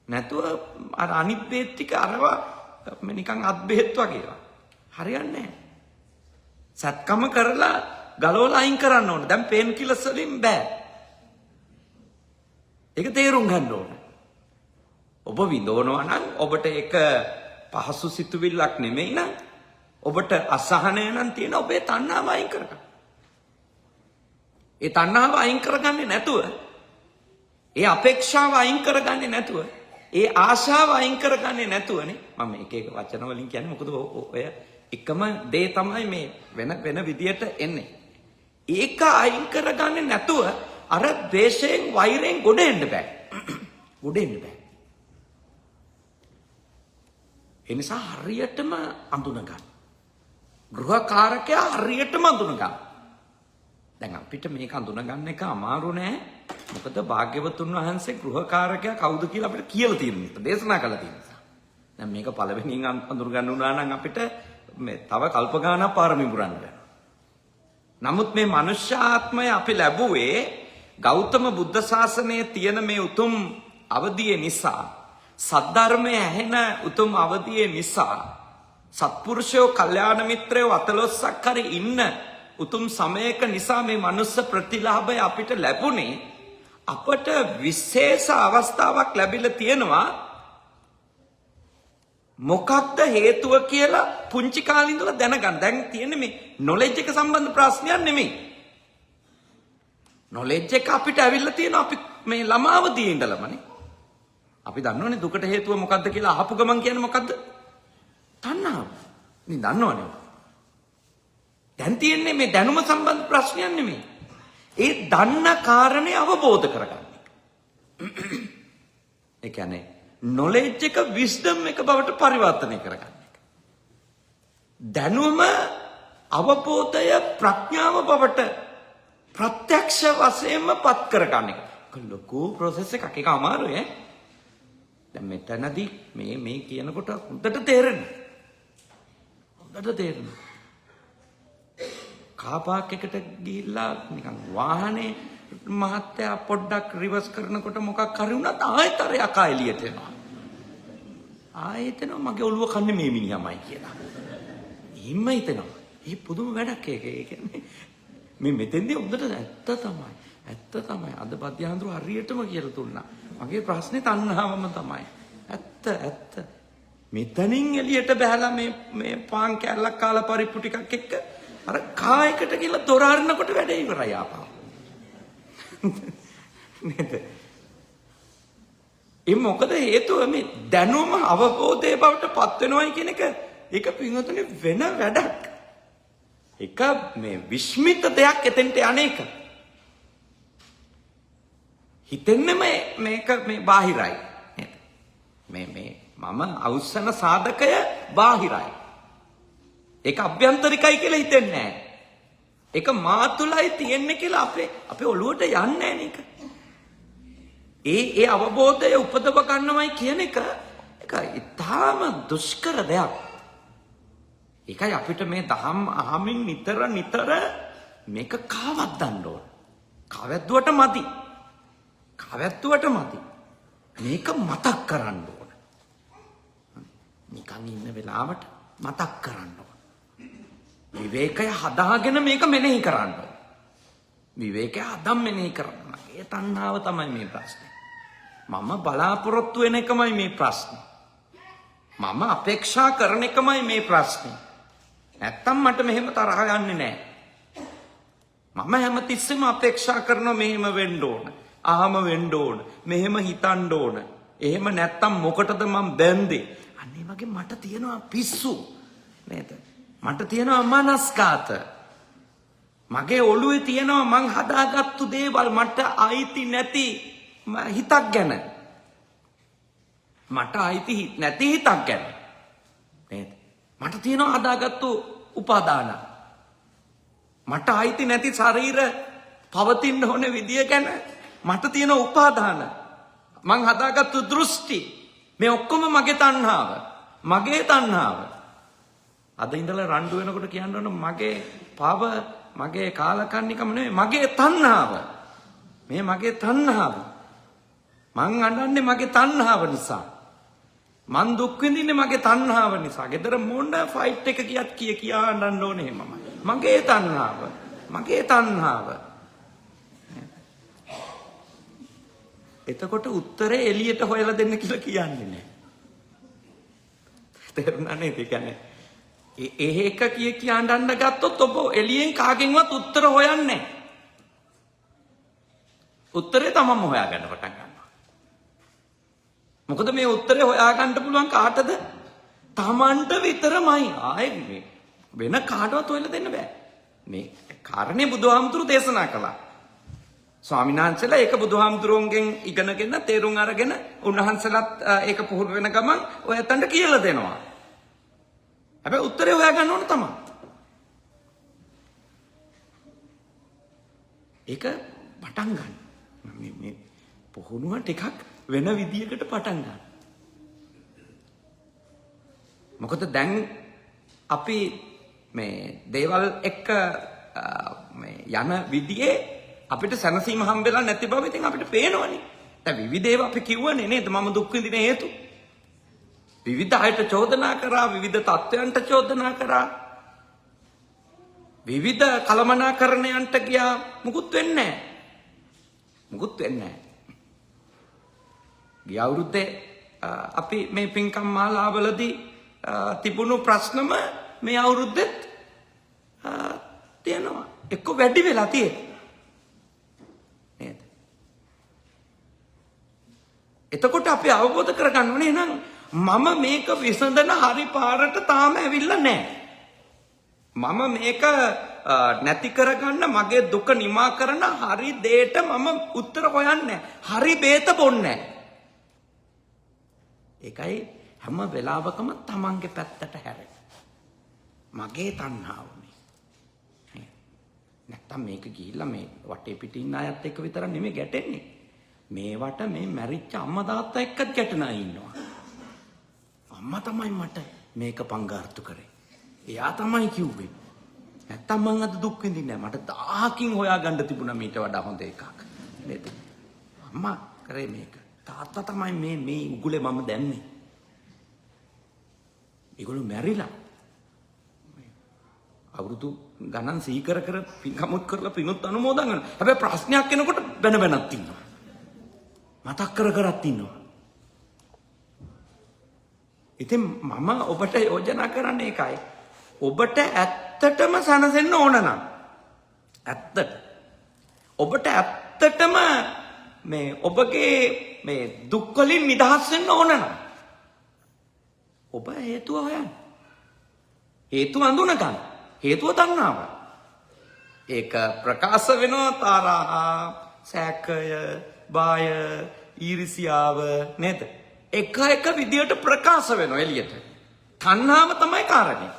නැතුව අර අනිත් බේත් ටික අරවා නිකන් අත් බෙහෙත් වගේ හරියන්නේ නැහැ. සත්කම කරලා ගලවලා අයින් කරන්න ඕන. දැන් පේන් කිලර්ස් වලින් බෑ. ඒක තේරුම් ගන්න ඕන. ඔබ විඳවනවා නම් ඔබට ඒක පහසු සිතුවිල්ලක් නෙමෙයි නම් ඔබට අසහනය නම් තියෙන ඔබේ තණ්හාව අයින් කරගන්න. ඒ තණ්හාව අයින් කරගන්නේ නැතුව ඒ අපේක්ෂාව අයින් කරගන්නේ නැතුව ඒ ආශාව අයින් කරගන්නේ නැතුවනේ මම එක වචන වලින් කියන්නේ මොකද ඔය එකම දේ තමයි මේ වෙන විදියට එන්නේ. ඒක අයින් කරගන්නේ නැතුව අර ද්වේෂයෙන් වෛරයෙන් ගොඩ එන්න බෑ. ගොඩ එන්න බෑ. ඒ නිසා හරියටම අඳුන ගන්න. ගෘහකාරකයා හරියටම අඳුන ගන්න. දැන් අපිට මේක අඳුන ගන්න එක අමාරු නෑ. මොකද භාග්‍යවතුන් වහන්සේ ගෘහකාරකයා කවුද කියලා අපිට කියලා තියෙන නිසා දේශනා කළා තියෙන නිසා. දැන් මේක පළවෙනියෙන් අඳුර ගන්න උනා නම් අපිට මේ තව කල්ප ගානක් පාරමී පුරන්න බෑ. නමුත් මේ මනුෂ්‍ය ආත්මය අපි ලැබුවේ ගෞතම බුද්ධ ශාසනයේ තියෙන මේ උතුම් අවදිය නිසා, සද්ධර්මය ඇහෙන උතුම් අවදිය නිසා, සත්පුරුෂයෝ කල්යාණ මිත්‍රයෝ අතලොස්සක් හරි ඉන්න උතුම් සමයක නිසා මේ මනුස්ස ප්‍රතිලාභය අපිට ලැබුණේ. අපට විශේෂ අවස්ථාවක් ලැබිලා තියෙනවා. මොකක්ද හේතුව කියලා පුංචි කාලේ ඉඳලා දැනගන්න. දැන් තියෙන්නේ මේ නොලෙජ් එක සම්බන්ධ ප්‍රශ්නයක් නෙමෙයි. නොලෙජ් එක අපිට ඇවිල්ලා තියෙනවා අපි මේ ළමාවදී ඉඳලාමනේ. අපි දන්නවනේ දුකට හේතුව මොකක්ද කියලා අහපු ගමන් කියන්නේ මොකද්ද? තණ්හාව. ඉතින් දන්නවනේ. දැන් තියෙන්නේ මේ දැනුම සම්බන්ධ ප්‍රශ්නයක් නෙමෙයි. ඒ දන්න කාරණේ අවබෝධ කරගන්න. ඒ කියන්නේ නොලෙජ් එක විස්ඩම් එක බවට පරිවර්තනය කරගන්න එක. දැනුම අවබෝධය ප්‍රඥාව බවට ප්‍රත්‍යක්ෂ වශයෙන්ම පත් කරගන්න එක. ලොකු ප්‍රොසෙස් එකක්. ඒක අමාරුයි ඈ. දැන් මෙතනදී මේ කියනකොට හොඳට තේරෙනවා. හොඳට තේරෙනවා. කාපාක් එකට ගිහිල්ලා නිකන් වාහනේ මහත්තයා පොඩ්ඩක් රිවර්ස් කරනකොට මොකක් හරි වුණත් ආයෙත් අර යකා එළියට එනවා. ආයෙත් එනවා මගේ ඔළුව කන්නේ මේ මිනිහමයි කියලා. එහෙම හිතෙනවා. ඒ පුදුම වැඩක් ඒක. ඒ කියන්නේ මේ මෙතෙන්දී හොඳට ඇත්ත තමයි. ඇත්ත තමයි. අද බද්‍යාන්තර හරියටම කියලා දුන්නා. මගේ ප්‍රශ්නේ තණ්හාවම තමයි. ඇත්ත. මෙතනින් එළියට බහලා මේ පාන් කැල්ලක් කාලා පරිප්පු ටිකක් එක්ක අර කායකට කියලා දොර අරිනකොට වැඩේ ඉවරයි ආපහු. නේද? ඒ මොකද හේතුව මේ දැනුම අවබෝධයේ බවට පත් වෙනවයි කියන එක ඒක පින්වතුනි වෙන වැඩක්. එක මේ විශ්මිත දෙයක් එතෙන්ට අනේක. හිතෙන්නේ මේක මේ බාහිරයි. නේද? මේ මම අවසන සාධකය බාහිරයි. ඒක අභ්‍යන්තරිකයි කියලා හිතෙන්නේ නැහැ. ඒක මා තුලයි තියෙන්නේ කියලා අපේ ඔළුවට යන්නේ නැහැ නේද? ඒ අවබෝධය උපදව ගන්නවයි කියන එක ඉතාම දුෂ්කර දෙයක්. ඒකයි අපිට මේ දහම් අහමින් නිතර මේක කාවද්දන්න ඕන. කාවැද්දුවට මදි. මේක මතක් කරන්න ඕන. නිකන් ඉන්න වෙලාවට මතක් කරන්න ඕන. විවේකය හදාගෙන මේක මෙනෙහි කරන්න ඕන. විවේකය හදම් මෙනෙහි කරන්න. ඒ තණ්හාව තමයි මේ ප්‍රශ්නේ. මම බලාපොරොත්තු වෙන එකමයි මේ ප්‍රශ්නේ. මම අපේක්ෂා කරන එකමයි මේ ප්‍රශ්නේ. නැත්තම් මට මෙහෙම තරහ යන්නේ නැහැ. මම හැමතිස්සෙම අපේක්ෂා කරනවා මෙහෙම වෙන්න ඕන. අහම වෙන්න ඕන. මෙහෙම හිතන්න ඕන. එහෙම නැත්තම් මොකටද මම බැන්දේ? අන්න ඒ වගේ මට තියෙනවා පිස්සු. නේද? මට තියෙනවා මනස්කාත. මගේ ඔළුවේ තියෙනවා මං හදාගත්තු දේවල් මට අයිති නැති හිතක් ගැන. මට අයිති නැති හිතක් ගැන. නේද? මට තියෙනවා හදාගත්තු උපාදාන. මට අයිති නැති ශරීර පවතින්න ඕන විදිය ගැන මට තියෙන උපාදාන. මං හදාගත්තු දෘෂ්ටි. මේ ඔක්කොම මගේ තණ්හාව. අද ඉඳලා රණ්ඩු වෙනකොට කියන්න ඕන මගේ පව මගේ කාලකන්නිකම නෙවෙයි මගේ තණ්හාව. මේ මගේ තණ්හාව. මං අඬන්නේ මගේ තණ්හාව නිසා. මං දුක් විඳින්නේ මගේ තණ්හාව නිසා. ගෙදර මොන ෆයිට් එක කියා අඬන්න ඕනේ එහෙමමයි. මගේ තණ්හාව. එතකොට උත්තරේ එළියට හොයලා දෙන්න කියලා කියන්නේ නැහැ. තේරුණා නේද? ඒ කියන්නේ ඒක කියා අඬන්න ගත්තොත් ඔබ එළියෙන් කාගෙන්වත් උත්තර හොයන්නේ නැහැ. උත්තරේ තමම හොයාගන්න පටන් ගන්නවා. මොකද මේ උත්තරේ හොයාගන්න පුළුවන් කාටද? තමන්ට විතරමයි. ආයේ වෙන කාටවත් හොයලා දෙන්න බෑ. මේ කාරණේ බුදුහාමුදුරු දේශනා කළා. ස්වාමීන් වහන්සේලා ඒක බුදුහාමුදුරුවන්ගෙන් ඉගෙනගෙන තේරුම් අරගෙන උන්වහන්සේලාත් ඒක පුහුණු වෙන ගමන් ඔය ඇත්තන්ට කියලා දෙනවා. හැබැයි උත්තරේ හොයාගන්න ඕන තමයි. ඒක පටන් ගන්න. මේ පුහුණුව ටිකක් වෙන විදියකට පටන් ගන්න. මොකද දැන් අපි මේ දේවල් එක්ක මේ යන විදියේ අපිට සැනසීම හම්බෙලා නැති බව ඉතින් අපිට පේනවනේ. දැන් විවිධ ඒවා අපි කිව්වනේ නේද? මම දුක් විඳින හේතු. විවිධ අයට චෝදනා කරා, විවිධ තත්ත්වයන්ට චෝදනා කරා. විවිධ කලමනාකරණයන්ට ගියා. මුකුත් වෙන්නේ නැහැ. ගිය අවුරුද්දේ අපි මේ පින්කම් මාලාවලදී තිබුණු ප්‍රශ්නම මේ අවුරුද්දෙත් තියෙනවා. එක්ක වැඩි වෙලා තියෙනවා. නේද? එතකොට අපි අවබෝධ කරගන්න ඕනේ නම් මම මේක විසඳන හරි පාරට තාම ඇවිල්ලා නැහැ. මම මේක නැති කරගන්න මගේ දුක නිමා කරන හරි දෙයට මම උත්තර හොයන්නේ. හරි බේත බොන්නේ. ඒකයි හැම වෙලාවකම තමන්ගේ පැත්තට හැරෙන්න. මගේ තණ්හාවනේ. නැත්තම් මේක ගිහිල්ලා මේ වටේ පිටින් අයත් එක්ක විතර නෙමෙයි ගැටෙන්නේ. මේවට මේ මැරිච්ච අම්මා තාත්තා එක්කත් ගැටෙනා ඉන්නවා. අම්මා තමයි මට මේක පංගාර්ථ කරේ. එයා තමයි කිව්වේ. නැත්තම් මං අද දුක් විඳින්නේ නැහැ. මට 1000කින් හොයාගන්න තිබුණා මීට වඩා හොඳ එකක්. නේද? අම්මා කරේ මේක. තාත්තා තමයි මේ උගුලේ මම දැම්මේ. ඒගොල්ලෝ මැරිලා. අවුරුදු ගණන් සීකර කර පින්කමුත් කරලා පිනුත් අනුමෝදන් කරනවා. හැබැයි ප්‍රශ්නයක් එනකොට බැන බැනක් ඉන්නවා. මතක් කරත් ඉන්නවා. ඉතින් මම ඔබට යෝජනා කරන්නේ ඒකයි. ඔබට ඇත්තටම සනසෙන්න ඕන නම් ඔබට ඇත්තටම මේ ඔබගේ මේ දුක් වලින් නිදහස් වෙන්න ඕන නම් ඔබ හේතුව හොයන්න. හේතුව අඳුන ගන්න. හේතුව තණ්හාව. ඒක ප්‍රකාශ වෙනවා තරහ, සැකය, බය, ඊර්ෂියාව නේද? එක විදියට ප්‍රකාශ වෙනවා එළියට. තණ්හාව තමයි කාරණේ.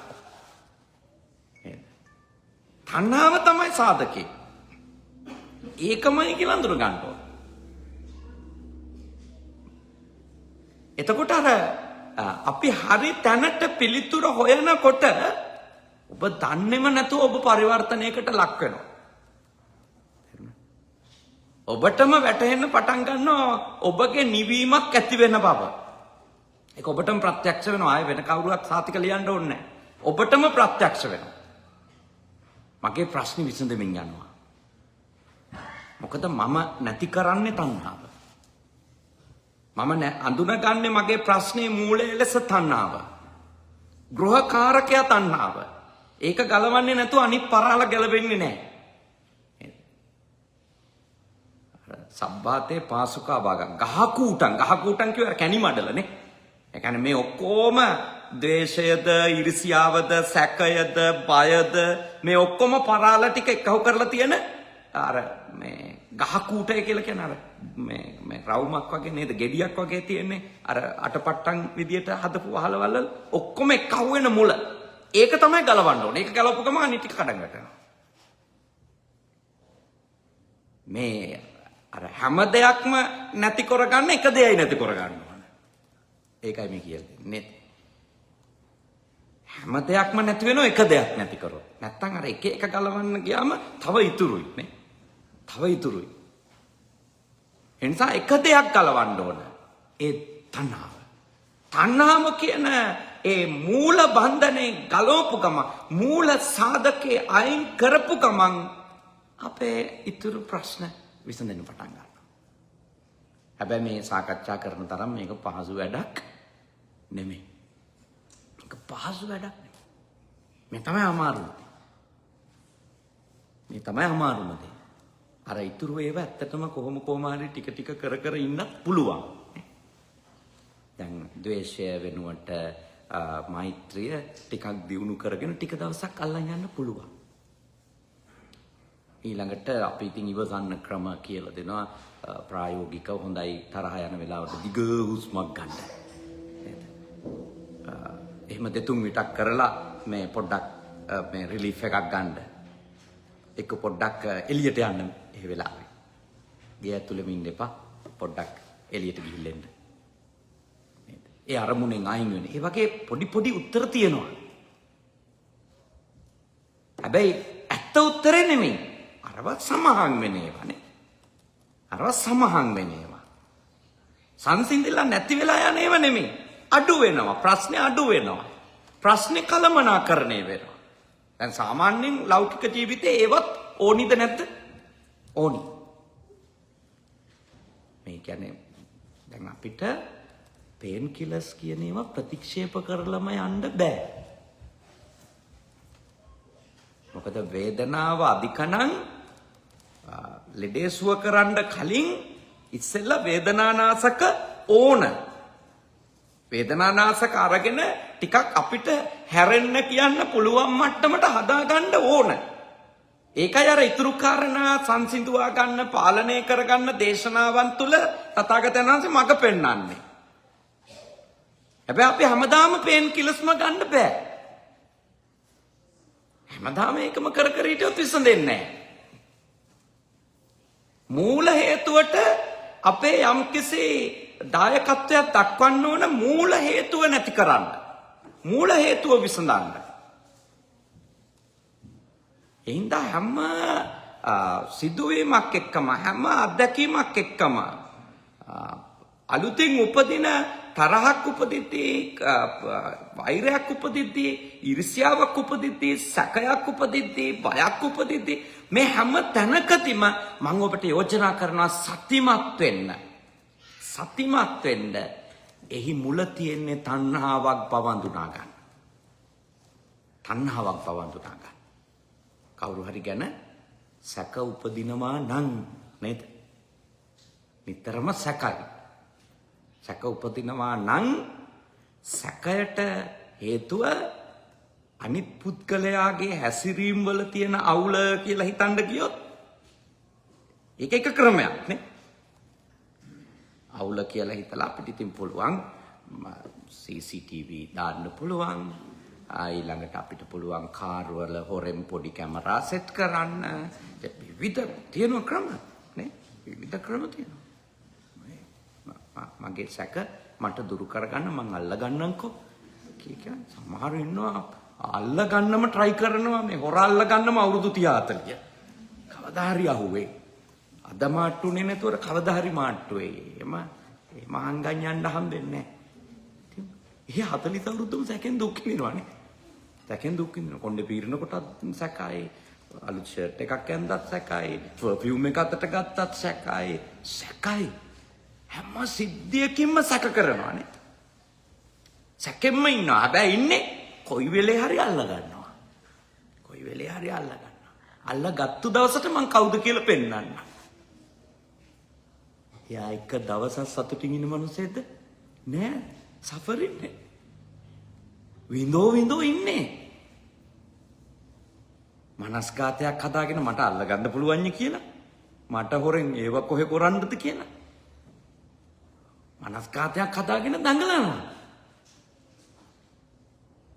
තණ්හාව තමයි සාධකේ. ඒකමයි කියලා අඳුර ගන්න ඕන. එතකොට අපි හරි තැනට පිළිතුර හොයනකොට ඔබ දන්නේම නැතුව ඔබ පරිවර්තනයකට ලක් වෙනවා. ඔබටම වැටහෙන්න පටන් ගන්නවා ඔබගේ නිවීමක් ඇති වෙන බව. ඒක ඔබටම ප්‍රත්‍යක්ෂ වෙනවා. ආයෙ වෙන කවුරුවත් සාතික ලියන්න ඕනේ නැහැ. ඔබටම ප්‍රත්‍යක්ෂ වෙනවා. මගේ ප්‍රශ්නේ විසඳෙමින් යනවා. මොකද මම නැති කරන්නේ තණ්හාව. මම අඳුනගන්නේ මගේ ප්‍රශ්නේ මූලය ලෙස තණ්හාව. ගෘහකාරකය තණ්හාව. ඒක ගලවන්නේ නැතුව අනිත් පරාල ගැලවෙන්නේ නැහැ. සබ්බාතේ පාසුකා භාගං ගහකූටන් කියුවා කැණි මඩලනේ. ඒ කියන්නේ මේ ඔක්කොම ද්වේෂයද, ඊර්ෂියාවද, සැකයද, බයද මේ ඔක්කොම පරාල ටික එකහු කරලා තියෙන අර මේ ගහකූටය කියලා කියන අර මේ රවුමක් වගේ නේද? ගෙඩියක් වගේ තියෙන්නේ. අර අටපට්ටම් විදියට හදපු වහලවල ඔක්කොම එකහු වෙන මුල. ඒක තමයි ගලවන්න ඕනේ. ඒක ගලවපු ගමන් අනිත් ටික කඩන් වැටෙනවා. මේ අර හැම දෙයක්ම නැති කරගන්න එක දෙයයි නැති කරගන්න ඕන. ඒකයි මේ කියන්නේ නේද? හැම දෙයක්ම නැති වෙනව එක දෙයක් නැති කරොත්. නැත්තම් අර එක ගලවන්න ගියාම තව ඉතුරුයි නේ. තව ඉතුරුයි. ඒ නිසා එක දෙයක් ගලවන්න ඕන. ඒ තණ්හාව. තණ්හාව කියන ඒ මූල බන්ධනේ ගලවපු ගම මූල සාධකේ අයින් කරපු ගමන් අපේ ඉතුරු ප්‍රශ්න විසඳෙන්න පටන් ගන්නවා. හැබැයි මේ සාකච්ඡා කරන තරම් මේක පහසු වැඩක් නෙමෙයි. මේක පහසු වැඩක් නෙමෙයි. මේ තමයි අමාරුම දේ. මේ තමයි අමාරුම දේ. අර ඉතුරු ඒවා ඇත්තටම කොහොම හරි ටික කර ඉන්නත් පුළුවන්. දැන් ද්වේෂය වෙනුවට මෛත්‍රිය ටිකක් දියුණු කරගෙන ටික දවසක් අල්ලන් යන්න පුළුවන්. ඊළඟට අපි ඉතින් ඉවසන්න ක්‍රම කියලා දෙනවා. ප්‍රායෝගිකව හොඳයි තරහ යන වෙලාවට දිග හුස්මක් ගන්න. නේද? එහෙම දෙතුන් විටක් කරලා මේ පොඩ්ඩක් මේ රිලීෆ් එකක් ගන්න. එක පොඩ්ඩක් එළියට යන්න ඒ වෙලාවේ. ගේ ඇතුළෙම ඉන්න එපා. පොඩ්ඩක් එළියට ගිහින් එන්න. නේද? ඒ අරමුණෙන් අයින් වෙන්න. ඒ වගේ පොඩි උත්තර තියෙනවා. හැබැයි ඇත්ත උත්තරේ නෙමෙයි. අරවත් සමහන් වෙන ඒවානේ. අරවත් සමහන් වෙන ඒවා. සංසිඳිලා නැති වෙලා යන ඒවා නෙමෙයි. අඩු වෙනවා. ප්‍රශ්නේ අඩු වෙනවා. ප්‍රශ්නේ කලමනාකරණය වෙනවා. දැන් සාමාන්‍යයෙන් ලෞකික ජීවිතේ ඒවත් ඕනිද නැද්ද? ඕනි. මේ කියන්නේ දැන් අපිට පේන් කිලර්ස් කියන ඒවා ප්‍රතික්ෂේප කරලම යන්න බෑ. මොකද වේදනාව අධිකනම් ලෙඩේ සුව කරන්න කලින් ඉස්සෙල්ලා වේදනානාශක ඕන. වේදනානාශක අරගෙන ටිකක් අපිට හැරෙන්න කියන්න පුළුවන් මට්ටමට හදාගන්න ඕන. ඒකයි අර ඉතුරු කාරණා සංසිඳුවා ගන්න, පාලනය කරගන්න දේශනාවන් තුල තථාගතයන් වහන්සේ මඟ පෙන්වන්නේ. හැබැයි අපි හැමදාම පේන් කිලස්ම ගන්න බෑ. හැමදාම ඒකම කර හිටියොත් විසඳෙන්නේ නැහැ. මූල හේතුවට අපේ යම්කිසි දායකත්වයක් දක්වන්න ඕන මූල හේතුව නැති කරන්න. මූල හේතුව විසඳන්න. එහින්ද හැම සිදුවීමක් එක්කම හැම අත්දැකීමක් එක්කම අලුතින් උපදින තරහක් උපදිද්දී වෛරයක් උපදිද්දී ඊර්ෂ්‍යාවක් උපදිද්දී සැකයක් උපදිද්දී බයක් උපදිද්දී මේ හැම තැනකදීම මම ඔබට යෝජනා කරනවා සතිමත් වෙන්න. එහි මුල තියෙන්නේ තණ්හාවක් පවඳුනා ගන්න. කවුරු හරි ගැන සැක උපදිනවා නම් නේද? නිතරම සැකයි. සැක උපදිනවා නම් සැකයට හේතුව අනිත් පුද්ගලයාගේ හැසිරීම් වල තියෙන අවුල කියලා හිතන්න ගියොත් ඒක එක ක්‍රමයක් නේ. අවුල කියලා හිතලා අපිට ඉතින් පුළුවන් CCTV දාන්න පුළුවන්. ඊළඟට අපිට පුළුවන් කාර් වල හොරෙන් පොඩි කැමරා සෙට් කරන්න. විවිධ තියෙන ක්‍රම නේ. විවිධ ක්‍රම තියෙනවා. මගේ සැක මට දුරු කරගන්න මං අල්ල ගන්නම්කෝ කියන්නේ. සමහර ඉන්නවා අල්ල ගන්නම try කරනවා මේ හොර අල්ල ගන්නම අවුරුදු 30 40. කවදා හරි අහුවේ. අද මාට්ටුනේ නැතුව කවදා හරි මාට්ටුවේ. එම මහංගන් යන්න හම්බෙන්නේ නැහැ. 40 අවුරුද්දම සැකෙන් දුක් විඳිනවානේ. සැකෙන් දුක් විඳින කොණ්ඩේ පීරන කොටත් සැකයි. අලුත් ෂර්ට් එකක් ඇඳත් සැකයි. පර්ෆියුම් එක අතට ගත්තත් සැකයි. හැම සිද්ධියකින්ම සැක කරනවානේ. සැකෙන්ම ඉන්නවා. හැබැයි ඉන්නේ කොයි වෙලේ හරි අල්ල ගන්නවා. අල්ල ගත්තු දවසට මං කවුද කියලා පෙන්නන්න. එයා එක දවසක් සතුටින් ඉන්න මිනිස්සෙක්ද? නෑ. සෆරින්නේ. විඳෝ ඉන්නේ. මනස්ගතයක් හදාගෙන මට අල්ල ගන්න පුළුවන් කියලා. මට හොරෙන් ඒව කොහෙ කරන්නද කියලා. මනස්ගතයක් හදාගෙන දඟලනවා.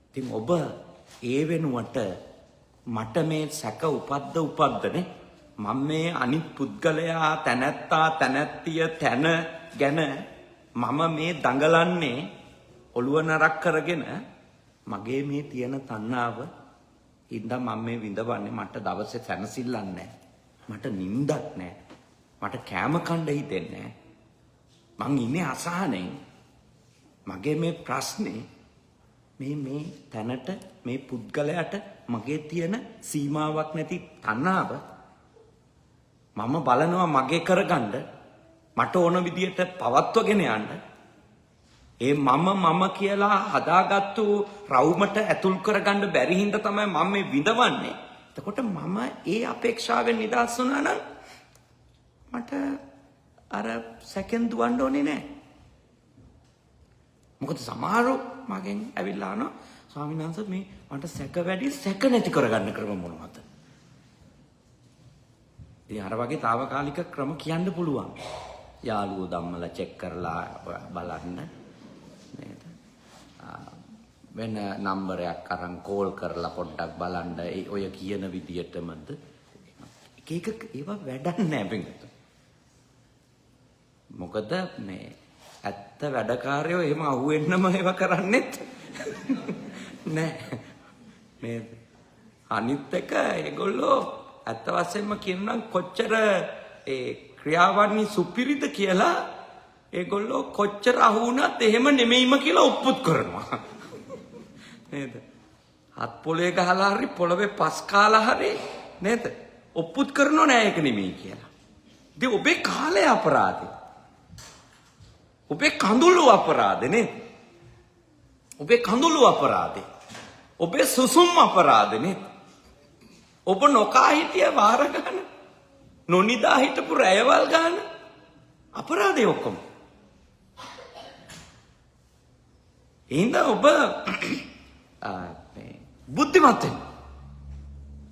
ඉතින් ඔබ ඒ වෙනුවට මට මේ සැක උපද්දනේ මම මේ අනිත් පුද්ගලයා තැනැත්තිය තැන ගැන මම මේ දඟලන්නේ ඔළුව නරක් කරගෙන මගේ මේ තියෙන තණ්හාව ඉඳන් මම මේ විඳවන්නේ මට දවසේ සැනසෙල්ලක් නැහැ. මට නිින්දක් නැහැ. මට කෑම කන්න හිතෙන්නේ නැහැ. මං ඉන්නේ අසහනෙන්. මගේ මේ ප්‍රශ්නේ මේ තැනට මේ පුද්ගලයාට මගේ තියෙන සීමාවක් නැති තණ්හාව මම බලනවා මගේ කරගන්න මට ඕන විදියට පවත්වගෙන යන්න. ඒ මම කියලා හදාගත්තු රවුමට ඇතුල් කරගන්න බැරි හින්දා තමයි මම මේ විඳවන්නේ. එතකොට මම ඒ අපේක්ෂාවෙන් නිදහස් වුණා නම් මට අර සැකෙන් දුවන්න ඕනේ නැහැ. මොකද සමහරව මගෙන් ඇවිල්ලා අහනවා ස්වාමීන් වහන්සේ මේ මට සැක වැඩි සැක නැති කරගන්න ක්‍රම මොනවද? ඉතින් අර වගේ తాවකාලික ක්‍රම කියන්න පුළුවන්. යාළුවෝ ධම්මලා චෙක් කරලා බලන්න නේද? වෙන නම්බරයක් අරන් කෝල් කරලා පොඩ්ඩක් බලන්න ඔය කියන විදියටමද? එක ඒවා වැඩක් නෑ බංගත. මොකද මේ ඇත්ත වැඩකාරයෝ එහෙම අහුවෙන්නම ඒව කරන්නෙත් නෑ නේද? අනිත් එක ඒගොල්ලෝ ඇත්ත වශයෙන්ම කියනනම් කොච්චර ඒ ක්‍රියාවන්හි සුපිරිද කියලා ඒගොල්ලෝ කොච්චර අහු වුණත් එහෙම නෙමෙයිම කියලා ඔප්පුත් කරනවා නේද? හත් පොලේ ගහලා හරි පොළවේ පස් කාලා හරි නේද? ඔප්පුත් කරනෝ නෑ ඒක නෙමෙයි කියලා. ඉතින් ඔබේ කාලය අපරාධේ. ඔබේ කඳුළු අපරාධේ නේද? ඔබේ කඳුළු අපරාධේ. ඔබේ සුසුම් අපරාධේ නේද? ඔබ නොකා හිටිය වාර ගන්න. නොනිදා හිටපු රැයවල් ගන්න. අපරාධේ ඔක්කොම. එහෙනම් ඔබ බුද්ධිමත් වෙන්න.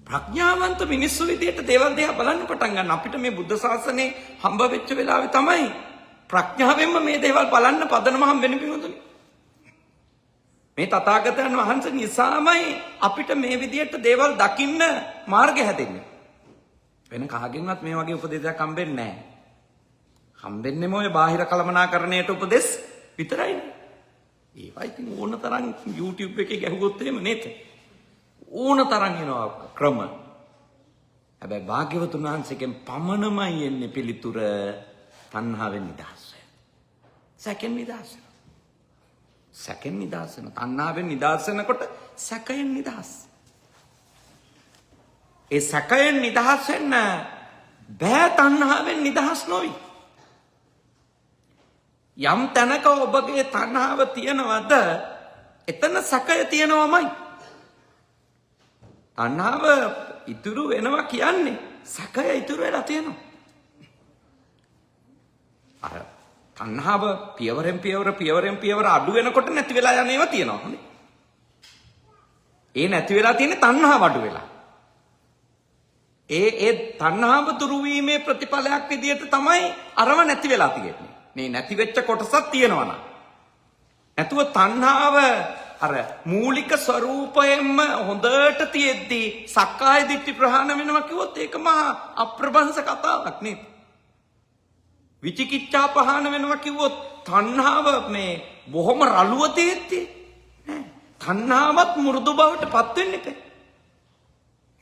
ප්‍රඥාවන්ත මිනිස්සු විදියට දේවල් දිහා බලන්න පටන් ගන්න. අපිට මේ බුද්ධ ශාසනේ හම්බ වෙච්ච වෙලාවේ තමයි ප්‍රඥාවෙන්ම මේ දේවල් බලන්න පදනම හම්බෙන්නේ පිටුතුනි. මේ තථාගතයන් වහන්සේ නිසාමයි අපිට මේ විදියට දේවල් දකින්න මාර්ගය හැදෙන්නේ. වෙන කාගෙන්වත් මේ වගේ උපදේශයක් හම්බෙන්නේ නැහැ. හම්බෙන්නේම ඔය බාහිර කළමනාකරණයට උපදෙස් විතරයිනේ. ඒවා ඉතින් ඕන තරම් YouTube එකේ ගැහුවොත් එහෙම නේද? ඕන තරම් එනවා ක්‍රම. හැබැයි භාග්‍යවතුන් වහන්සේගෙන් පමණමයි එන්නේ පිළිතුර තණ්හාවෙන් නිදහස් වෙන. සැකෙන් නිදහස් වෙන. සැකෙන් නිදහස් වෙන. තණ්හාවෙන් නිදහස් වෙනකොට සැකයෙන් නිදහස්. ඒ සැකයෙන් නිදහස් වෙන්න බෑ තණ්හාවෙන් නිදහස් නොවි. යම් තැනක ඔබගේ තණ්හාව තියනවද එතන සැකය තියනවමයි. තණ්හාව ඉතුරු වෙනවා කියන්නේ සැකය ඉතුරු වෙලා තියෙනවා. අර තණ්හාව පියවරෙන් පියවර අඩු වෙනකොට නැති වෙලා යන ඒවා තියෙනවා නේ. ඒ නැති වෙලා තියෙන්නේ තණ්හාව අඩු වෙලා. ඒ තණ්හාව දුරු වීමේ ප්‍රතිඵලයක් විදිහට තමයි අරව නැති වෙලා තියෙන්නේ. මේ නැති වෙච්ච කොටසක් තියෙනවා නම්. නැතුව තණ්හාව අර මූලික ස්වરૂපයෙන්ම හොඳට තියෙද්දී සක්කාය දිට්ඨි ප්‍රහාණ වෙනවා කිව්වොත් ඒක මහා අප්‍රබංශ කතාවක් නේ. විචිකිච්ඡා පහාන වෙනවා කිව්වොත් තණ්හාව මේ බොහොම රළුව තියෙද්දී තණ්හාවත් මෘදු බවට පත් වෙන්න එපා.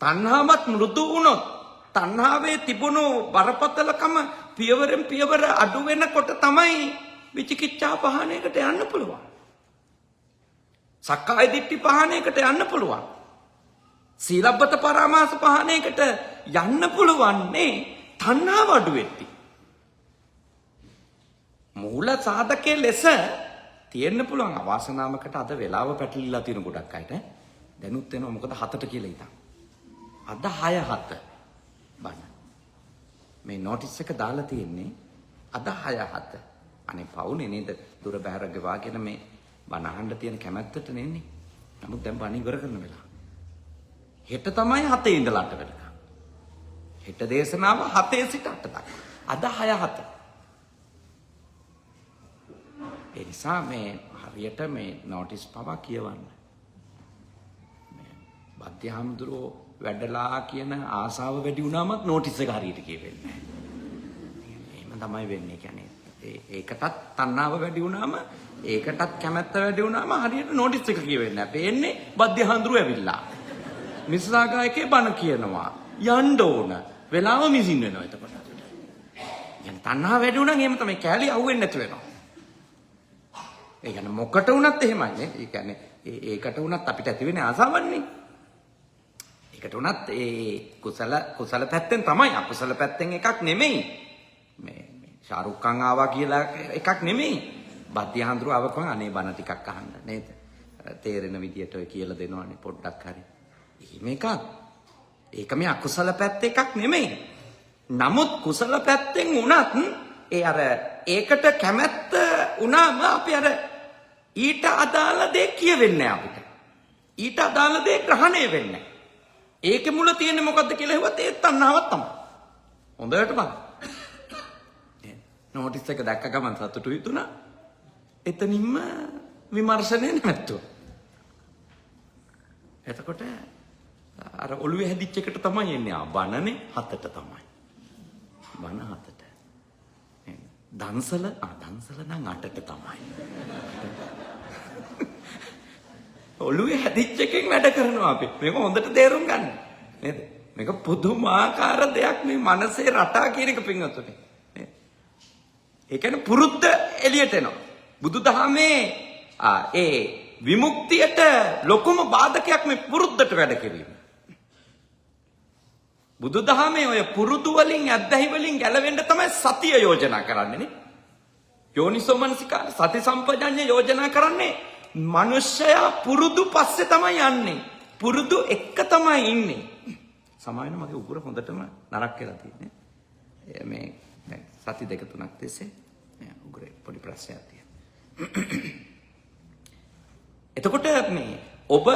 තණ්හාවත් මෘදු වුණොත් තණ්හාවේ තිබුණු බරපතලකම පියවරෙන් පියවර අඩු වෙනකොට තමයි විචිකිච්ඡා පහණයකට යන්න පුළුවන්. සක්කාය දිට්ඨි පහණයකට යන්න පුළුවන්. සීලබ්බත පරාමාස පහණයකට යන්න පුළුවන් නේ තණ්හාව අඩු වෙද්දී. මූල සාධකයේ ලෙස තියෙන්න පුළුවන් අවාසනාවකට අද වෙලාව පැටලිලා තියෙන ගොඩක් අයට දැනුත් වෙනවා මොකද 7ට කියලා ඉතින්. අද 6:07 බණ. මේ නොටිස් එක දාලා තියෙන්නේ අද 6:07. අනේ පවුනේ නේද දුර බැහැර ගෙවාගෙන මේ බණ අහන්න තියෙන කැමැත්තට නෙන්නේ. නමුත් දැන් බණ ඉවර කරන වෙලාව. හෙට තමයි 7 ඉඳලා 8 වෙනකම්. හෙට දේශනාව 7 සිට 8 දක්වා. අද 6:07. ඒ නිසා මේ හරියට මේ නොටිස් පවා කියවන්න. මේ බද්දහම්දුරෝ වැඩලා කියන ආසාව වැඩි වුණාම නොටිස් එක හරියට කියවෙන්නේ නැහැ. එහෙම තමයි වෙන්නේ. කියන්නේ ඒකටත් තණ්හාව වැඩි වුණාම ඒකටත් කැමැත්ත වැඩි වුණාම හරියට නොටිස් එක කියවෙන්නේ නැහැ. පේන්නේ බද්දහම්දුරෝ ඇවිල්ලා. මිස්සාගායකේ බණ කියනවා. යන්න ඕන. වෙලාව මිසින් වෙනවා එතකොට. يعني තණ්හාව වැඩි වුණාම එහෙම තමයි කැලේ අහුවෙන්නේ නැති වෙනවා. ඒ කියන්නේ මොකට වුණත් එහෙමයි නේ. ඒ කියන්නේ ඒකට වුණත් අපිට ඇති වෙන ආසාවන්නේ. ඒකට වුණත් ඒ කුසල පැත්තෙන් තමයි අකුසල පැත්තෙන් එකක් නෙමෙයි. මේ ශාරුක් ખાන් ආවා කියලා එකක් නෙමෙයි. බද්දහඳුරු ආවකම අනේ බණ ටිකක් අහන්න නේද? තේරෙන විදියට ඔය කියලා දෙනවනේ පොඩ්ඩක් හරි. එහෙම එකක්. ඒක මේ අකුසල පැත්ත එකක් නෙමෙයි. නමුත් කුසල පැත්තෙන් වුණත් ඒ අර ඒකට කැමැත්ත වුණාම අපි අර ඊට අදාළ දේ කියවෙන්නේ අපිට. ඊට අදාළ දේ ග්‍රහණය වෙන්නේ. ඒකේ මුල තියෙන්නේ මොකද්ද කියලා හෙව්වත් ඒ තණ්හාවක් තමයි. හොඳට බලන්න. නොටිස් එක දැක්ක ගමන් සතුටු හිතුණා. එතනින්ම විමර්ශනය නැවතුණා. එතකොට අර ඔළුවේ හැදිච්ච එකට තමයි එන්නේ. බණනේ 7ට තමයි. බණ 7ට. දන්සල නම් 8ට තමයි. ඔළුවේ හැදිච්ච එකෙන් වැඩ කරනවා අපි. මේක හොඳට තේරුම් ගන්න. නේද? මේක පුදුමාකාර දෙයක් මේ මනසේ රටා කියන එක පින්වත්නි. නේද? ඒ කියන්නේ පුරුද්ද එළියට එනවා. බුදුදහමේ ඒ විමුක්තියට ලොකුම බාධකයක් මේ පුරුද්දට වැඩ කිරීම. බුදුදහමේ ඔය පුරුදු වලින් අත්දැහි වලින් ගැලවෙන්න තමයි සතිය යෝජනා කරන්නේ නේ. යෝනිසෝමනසිකාර සති සම්පජඤ්ඤය යෝජනා කරන්නේ මනුෂ්‍යයා පුරුදු පස්සේ තමයි යන්නේ. පුරුදු එක්ක තමයි ඉන්නේ. සමාවෙන මගේ උගුර හොඳටම නරක් වෙලා තියෙන්නේ. මේ දැන් සති 2-3ක් තිස්සේ උගුරේ පොඩි ප්‍රශ්නයක් තියෙනවා. එතකොට මේ ඔබ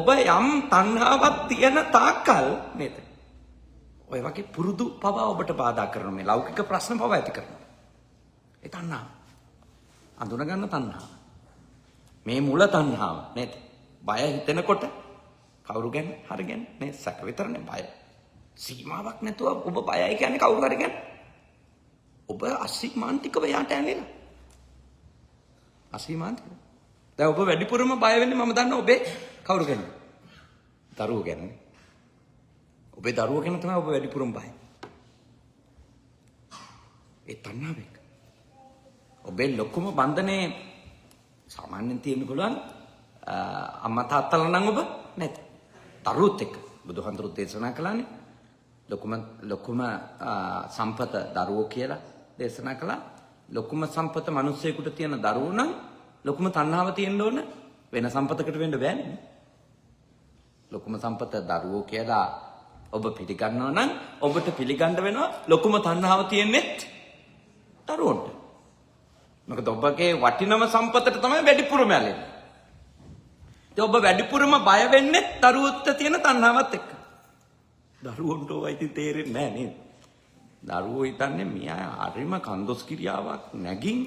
යම් තණ්හාවක් තියෙන තාක්කල් නේද? ඔය වගේ පුරුදු පවා ඔබට බාධා කරන මේ ලෞකික ප්‍රශ්න පවා ඇති කරනවා. ඒ තණ්හාව. අඳුන ගන්න තණ්හාව. මේ මුල තණ්හාව නේද? බය හිතෙනකොට කවුරු ගැන හරි ගැන නේ සැක විතරනේ බය. සීමාවක් නැතුව ඔබ බයයි කියන්නේ කවුරු හරි ගැන. ඔබ අසීමාන්තිකව යාට ඇලෙලා. අසීමාන්තික. දැන් ඔබ වැඩිපුරම බය වෙන්නේ මම දන්නවා ඔබේ කවුරු ගැනද? දරුවෝ ගැන. ඔබේ දරුවෝ ගැන තමයි ඔබ වැඩිපුරම බය. ඒ තණ්හාව එක්ක. ඔබේ ලොකුම බන්ධනේ සාමාන්‍යයෙන් තියෙන්න පුළුවන් අම්මා තාත්තලා නම් ඔබ නැත. දරුවොත් එක්ක බුදුහන්තුරුත් දේශනා කළානේ. ලොකුම සම්පත දරුවෝ කියලා දේශනා කළා. ලොකුම සම්පත මිනිස්සෙකුට තියෙන දරුවෝ නම් ලොකුම තණ්හාව තියෙන්න ඕන වෙන සම්පතකට වෙන්න බෑනේ. ලොකුම සම්පත දරුවෝ කියලා ඔබ පිළිගන්නවා නම් ඔබට පිළිගන්න වෙනවා ලොකුම තණ්හාව තියෙන්නේත් දරුවන්ට. මොකද ඔබගේ වටිනම සම්පතට තමයි වැඩිපුරම ඇලෙන්නේ. ඒ ඔබ වැඩිපුරම බය වෙන්නේ දරුවොත් තියෙන තණ්හාවත් එක්ක. දරුවන්ට ඔයයි තේරෙන්නේ නැහැ නේද? දරුවෝ හිතන්නේ මෙයා හරිම කන්දොස් කිරියාවක් නැගින්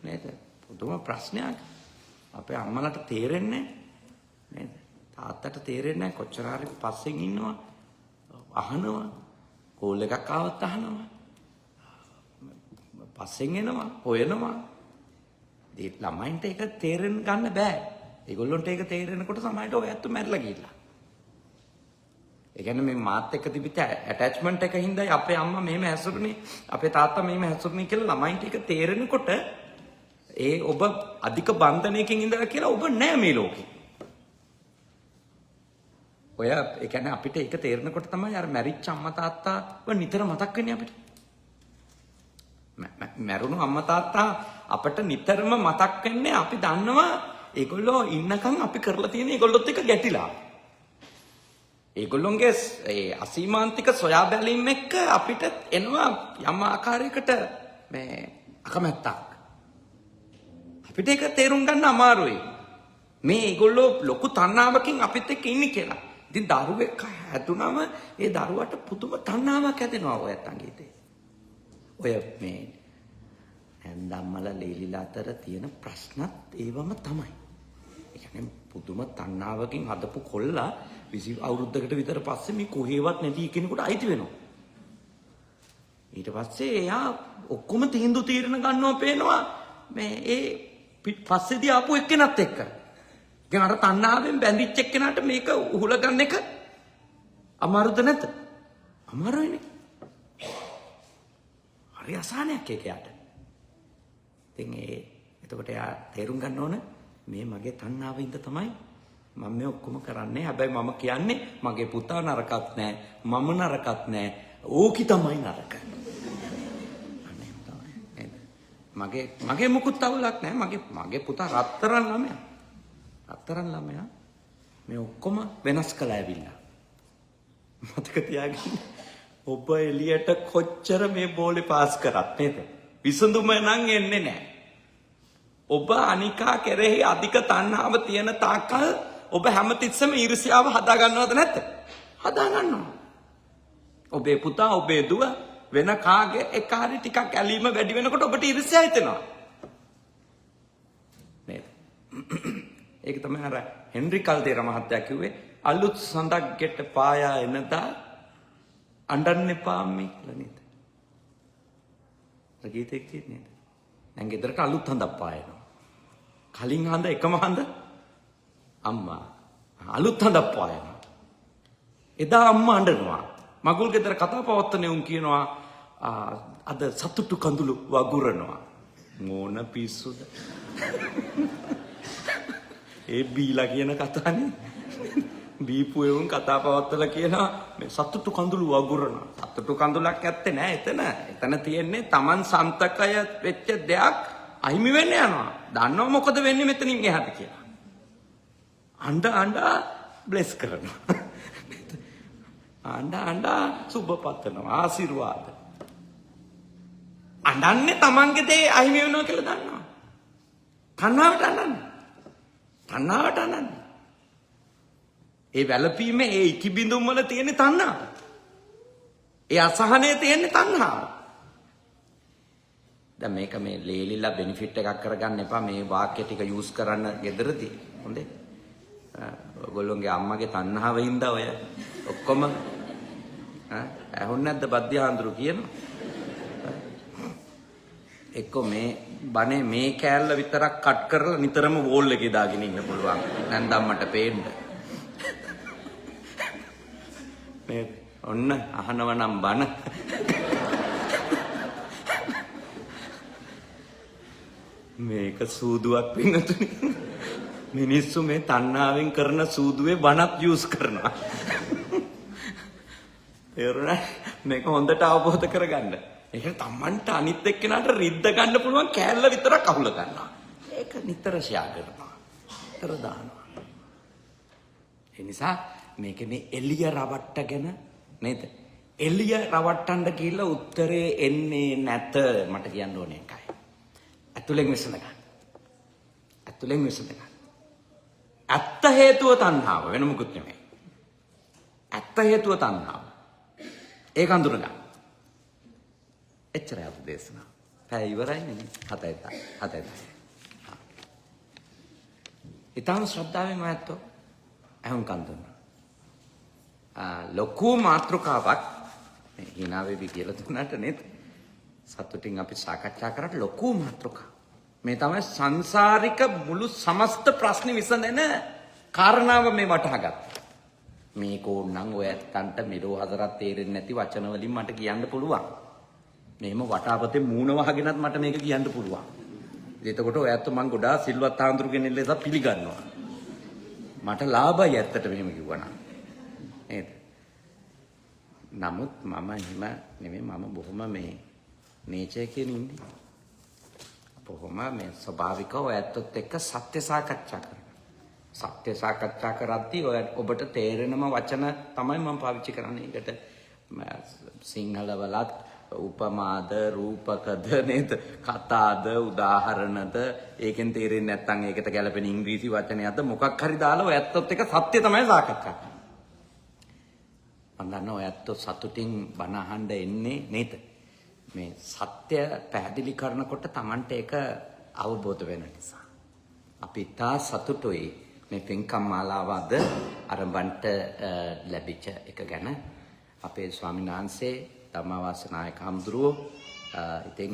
නේද? පුදුම ප්‍රශ්නයක්. අපේ අම්මලාට තේරෙන්නේ නේද? තාත්තට තේරෙන්නේ නැහැ කොච්චර හරි පස්සෙන් ඉන්නවා. අහනවා. කෝල් එකක් ආවත් අහනවා. පස්සෙන් එනවා, හොයනවා. ඒ ළමයින්ට ඒක තේරෙන්න ගන්න බෑ. ඒගොල්ලන්ට ඒක තේරෙනකොට සමහරට ඔයත් මැරිලා ගිහිල්ලා. ඒ කියන්නේ මේ මාත් එක්ක තිබිච්ච ඇටැච්මන්ට් එක හින්දායි අපේ අම්මා මෙහෙම හැසිරුනේ, අපේ තාත්තා මෙහෙම හැසිරුනේ කියලා ළමයින්ට ඒක තේරෙනකොට ඒ ඔබ අධික බන්ධනයකින් ඉඳලා කියලා ඔබ නෑ මේ ලෝකේ. ඔය ඒ කියන්නේ අපිට ඒක තේරෙනකොට තමයි අර මැරිච්ච අම්මා තාත්තාව නිතර මතක් වෙන්නේ අපිට. මැරුණු අම්මා තාත්තා අපට නිතරම මතක් වෙන්නේ අපි දන්නවා ඒගොල්ලෝ ඉන්නකම් අපි කරලා තියෙන ඒගොල්ලොත් එක්ක ගැටිලා. ඒගොල්ලොන්ගේ ඒ අසීමාන්තික සොයා බැලීම එක්ක අපිට එනවා යම් ආකාරයකට මේ අකමැත්තක්. අපිට ඒක තේරුම් ගන්න අමාරුයි. මේ ඒගොල්ලෝ ලොකු තණ්හාවකින් අපිත් එක්ක ඉන්නේ කියලා. ඉතින් දරුවෙක් හැදුනම ඒ දරුවට පුදුම තණ්හාවක් හැදෙනවා ඔයත් අංගීතේ. ඔය මේ හැන්දම්මලා ලීලිලා අතර තියෙන ප්‍රශ්නත් ඒවම තමයි. ඒ කියන්නේ පුදුම තණ්හාවකින් හදපු කොල්ලා 20 අවුරුද්දකට විතර පස්සේ මේ කොහේවත් නැති කෙනෙකුට අයිති වෙනවා. ඊට පස්සේ එයා ඔක්කොම තීන්දුව తీරන ගන්නවා පේනවා මේ ඒ පස්සේදී ආපු එක්කෙනත් එක්ක. ඉතින් අර තණ්හාවෙන් බැඳිච්ච එක්කෙනාට මේක උහුල ගන්න එක අමාරුද නැද්ද? අමාරුයිනේ. හරි අසහනයක් ඒකයට. ඉතින් එතකොට එයා තේරුම් ගන්න ඕන මේ මගේ තණ්හාවින්ද තමයි මම මේ ඔක්කොම කරන්නේ. හැබැයි මම කියන්නේ මගේ පුතා නරකත් නෑ, මම නරකත් නෑ, ඕකි තමයි නරක. අනේ තමයි. මගේ මුකුත් අවුලක් නෑ. මගේ පුතා රත්තරන් ළමයා. රත්තරන් ළමයා මේ ඔක්කොම වෙනස් කළා ඇවිල්ලා. මතක තියාගන්න. ඔබ එළියට කොච්චර මේ බෝලේ පාස් කරත් නේද? විසඳුම නම් එන්නේ නැහැ. ඔබ අනිකා කෙරෙහි අධික තණ්හාව තියෙන තාක්කල් ඔබ හැමතිස්සෙම ඊර්ෂ්‍යාව හදා ගන්නවද නැද්ද? හදා ගන්නවා. ඔබේ පුතා, ඔබේ දුව වෙන කාගේ එක හරි ටිකක් ඇලීම වැඩි වෙනකොට ඔබට ඊර්ෂ්‍යාව හිතෙනවා. නේද? ඒක තමයි අර හෙන්රි කල්දේර මහත්තයා කිව්වේ අලුත් සඳක් ගෙට පායා එනදා අඬන්න එපා අම්මේ කියලා නේද? ඒ ගීතයක් තියෙන්නේ නේද? දැන් ගෙදරට අලුත් හඳක් පායනවා. කලින් හඳ එකම හඳ අම්මා අලුත් හඳක් පායනවා. එදා අම්මා අඬනවා. මගුල් ගෙදර කතා පවත්තනේ උන් කියනවා අද සතුටු කඳුළු වගුරනවා. මොන පිස්සුද? ඒ බීලා කියන කතානේ. බීපු එවුන් කතා පවත්තලා කියනවා මේ සතුටු කඳුළු වගුරනවා. සතුටු කඳුලක් ඇත්තේ නෑ එතන. එතන තියෙන්නේ Taman සන්තකය වෙච්ච දෙයක් අහිමි වෙන්න යනවා. දන්නව මොකද වෙන්නේ මෙතනින් එහාට කියලා. අඬ බ්ලෙස් කරනවා. අඬ සුබ පතනවා ආශිර්වාද. අඬන්නේ Tamanගේ දේ අහිමි වෙනවා කියලා දන්නවා. තණ්හාවට අඬන්නේ. තණ්හාවට අඬන්නේ. ඒ වැළපීමේ ඒ ඉකිබිඳුම් වල තියෙන තණ්හාව. ඒ අසහනයේ තියෙන තණ්හාව. දැන් මේක මේ ලේලිලා බෙනිෆිට් එකක් කරගන්න එපා මේ වාක්‍ය ටික යූස් කරන්න ගෙදරදී. හොඳේ. ඔයගොල්ලෝගේ අම්මගේ තණ්හාව හින්දා ඔය ඔක්කොම ඇහුන්නේ නැද්ද බද්දියාඳුරු කියනවා. එක්ක මේ බනේ මේ කෑල්ල විතරක් කට් කරලා නිතරම වෝල් එකේ දාගෙන ඉන්න පුළුවන්. නැන්දම්මට පේන්න. මේ ඔන්න අහනව නම් බන. මේක සූදුවක් වෙනතුනි. මිනිස්සු මේ තණ්හාවෙන් කරන සූදුවේ බනක් යූස් කරනවා. තේරුණා? මේක හොඳට අවබෝධ කරගන්න. ඒක තමන්ට අනිත් එක්කෙනාට රිද්ද ගන්න පුළුවන් කෑල්ල විතරක් අහුල ගන්නවා. ඒක නිතර ෂෙයා කරනවා. නිතර දානවා. ඒ නිසා මේක මේ එළිය රවට්ටගෙන නේද? එළිය රවට්ටන්න කියලා උත්තරේ එන්නේ නැත මට කියන්න ඕනේ එකයි. ඇතුලෙන් විසඳ ගන්න. ඇතුලෙන් විසඳ ගන්න. ඇත්ත හේතුව තණ්හාව වෙන මොකුත් නෙමෙයි. ඇත්ත හේතුව තණ්හාව. ඒක අඳුර ගන්න. එච්චරයි අපේ දේශනාව. පැය ඉවරයි නේ. 7යි. ඊටම ශ්‍රද්ධාවෙන් ඔයත්ෝ අහුම්කම් දුන්නා. ලොකු මාත්‍රකාවක් hina වෙවි කියලා දුන්නාට නේද? සතුටින් අපි සාකච්ඡා කරලා ලොකු මාත්‍රකාවක්. මේ තමයි සංසාරික මුළු සමස්ත ප්‍රශ්න විසඳන කාරණාව මේ වටහා ගත්තා. මේක ඕනනම් ඔය ඇත්තන්ට මෙලෝ හතරක් තේරෙන්නේ නැති වචන වලින් මට කියන්න පුළුවන්. මෙහෙම වටාපතේ මූණ වහගෙනත් මට මේක කියන්න පුළුවන්. එතකොට ඔය ඇත්ත මං ගොඩාක් සිල්වත් ආන්දරුගෙන ඉල්ලෙස පිළිගන්නවා. මට ලාභයි ඇත්තට මෙහෙම කිව්වනම්. නේද? නමුත් මම එහෙම නෙමෙයි මම බොහොම මේ නේචර් කියන ඉන්නේ. බොහොම මේ ස්වභාවිකව ඇත්තත් එක්ක සත්‍ය සාකච්ඡා කරනවා. සත්‍ය සාකච්ඡා කරද්දී ඔය ඔබට තේරෙනම වචන තමයි මම පාවිච්චි කරන්නේ. ඒකට සිංහල වලත් උපමාද රූපකද නේද? කතාද උදාහරණද ඒකෙන් තේරෙන්නේ නැත්නම් ඒකට ගැලපෙන ඉංග්‍රීසි වචනයක්ද මොකක් හරි දාලා ඔය ඇත්තත් එක්ක සත්‍ය තමයි සාකච්ඡා කරන්නේ. මම දන්නවා ඔය ඇත්ත සතුටින් බණ අහන්න එන්නේ නේද? මේ සත්‍ය පැහැදිලි කරනකොට Tamanට ඒක අවබෝධ වෙන නිසා. අපි තා සතුටුයි මේ පින්කම් මාලාව අද ආරම්භන්ට ලැබිච්ච එක ගැන. අපේ ස්වාමීන් වහන්සේ ධම්මවාසනායක හඳුරුව ඉතින්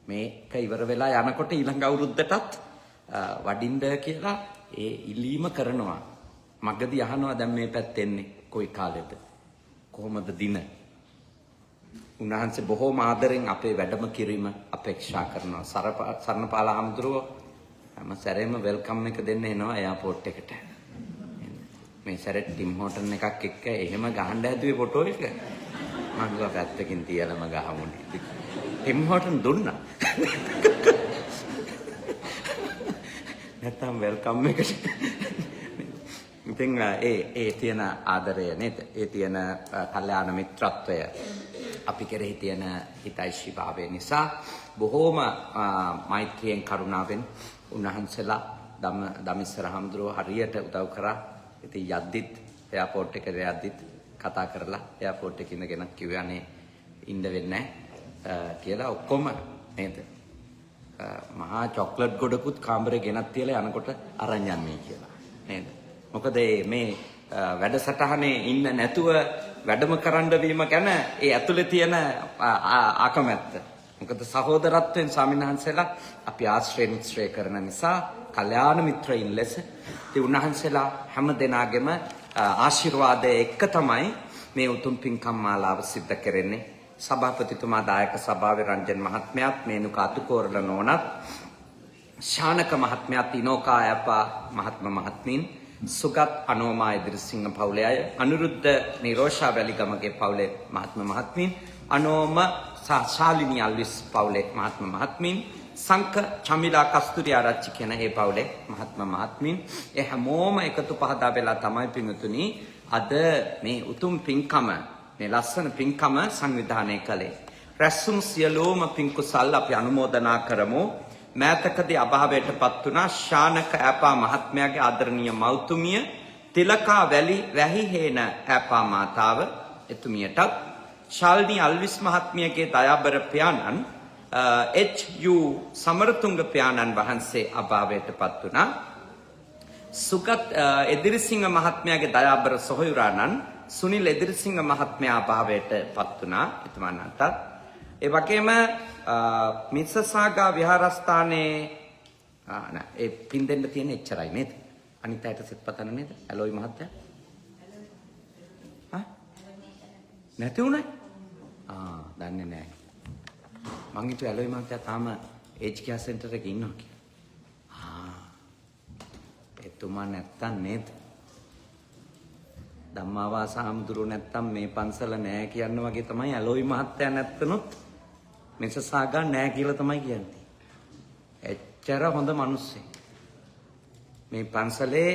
මේක ඉවර වෙලා යනකොට ඊළඟ අවුරුද්දටත් වඩින්න කියලා ඒ ඉල්ලීම කරනවා. මගදී අහනවා දැන් මේ පැත්තෙන්නේ කොයි කාලෙද? කොහොමද දින? උන්වහන්සේ බොහෝම ආදරෙන් අපේ වැඩම කිරීම අපේක්ෂා කරනවා. සරණපාල හඳුරුව හැම සැරේම වෙල්කම් එක දෙන්න එනවා එයාපෝට් එකට. මේ සැරේ ටිම් හෝටන් එකක් එක්ක එහෙම ගහන්න හැදුවේ ෆොටෝ එක. මම ගියා පැත්තකින් තියලම ගහමුනේ. ටිම් හෝටන් දුන්නා. නැත්තම් වෙල්කම් එකට. ඉතින් ඒ තියෙන ආදරය නේද? ඒ තියෙන කල්යාණ මිත්‍රත්වය අපි කෙරෙහි තියෙන හිතයිශී භාවය නිසා බොහෝම මෛත්‍රියෙන් කරුණාවෙන් උන්වහන්සේලා ධම්මිස්සර හඳුරෝ හරියට උදව් කරා. ඉතින් යද්දිත් එයාපෝට් එකට යද්දිත් කතා කරලා එයාපෝට් එකේ ඉඳගෙන කිව්වනේ ඉන්න වෙන්නේ කියලා ඔක්කොම නේද? මහා චොක්ලට් ගොඩකුත් කාමරේ ගෙනත් තියලා යනකොට අරන් යන්නේ කියලා නේද? මොකද මේ වැඩසටහනේ ඉන්න නැතුව වැඩම කරන්න වීම ගැන ඒ ඇතුලේ තියෙන ආකමැත්ත. මොකද සහෝදරත්වයෙන් ස්වාමීන් වහන්සේලා අපි ආශ්‍රය කරන නිසා කල්යාණ මිත්‍රයින් ලෙස ඉතින් උන්වහන්සේලා හැම දෙනාගේම ආශිර්වාදය එක්ක තමයි මේ උතුම් පින්කම් මාලාව සිද්ධ කරන්නේ. සභාපතිතුමා දායක සභාවේ රංජන් මහත්මයාත් මේනුක අතුකෝරල නෝනත් ශානක මහත්මයාත් ඉනෝකා යපා මහත්මීන් සුගත් අනෝමා ඉදිරිසිංහ පවුලේ අය අනුරුද්ධ නිරෝෂා වැලිගමගේ පවුලේ මහත්මීන් අනෝම ශාලිනී අල්විස් පවුලේ මහත්මීන් සංක චමිලා කස්තුරි ආරච්චි කියන ඒ පවුලේ මහත්මීන් ඒ හැමෝම එකතු පහදා වෙලා තමයි පින්තුණි අද මේ උතුම් පින්කම මේ ලස්සන පින්කම සංවිධානය කළේ. රැස්වුම් සියලුම පින්කුසල් අපි අනුමෝදනා කරමු. මෑතකදී අභාවයටපත් වුණා ශානක ඇපා මහත්මයාගේ ආදරණීය මෞතුමිය තිලකා වැහි හේන ඇපා මාතාව එතුමියටත් ශාල්නී අල්විස් මහත්මියගේ දයාබර පියාණන් H.U. සමරතුංග පියාණන් වහන්සේ අභාවයටපත් වුණා. සුගත් එදිරිසිංහ මහත්මයාගේ දයාබර සොහොයුරාණන් සුනිල් එදිරිසිංහ මහත්මයා අභාවයටපත් වුණා. එතුමාණන්ටත් ඒ වගේම මිස්සසාගා විහාරස්ථානයේ නෑ ඒ පින් දෙන්න තියෙන එච්චරයි නේද? අනිත් අයට සිත් පතන නේද? ඇලෝයි මහත්තයා. නැති උනේ? දන්නේ නැහැ. මං හිතුවා ඇලෝයි මහත්තයා තාම ඒජ් කෙයාර් සෙන්ටර් එකේ ඉන්නවා කියලා. එතුමා නැත්තම් නේද? ධම්මාවාස හාමුදුරුවෝ නැත්තම් මේ පන්සල නෑ කියන්න වගේ තමයි ඇලෝයි මහත්තයා නැත්තනොත් මිසසාගා නෑ කියලා තමයි කියන්නේ. එච්චර හොඳ මිනිස්සෙක්. මේ පන්සලේ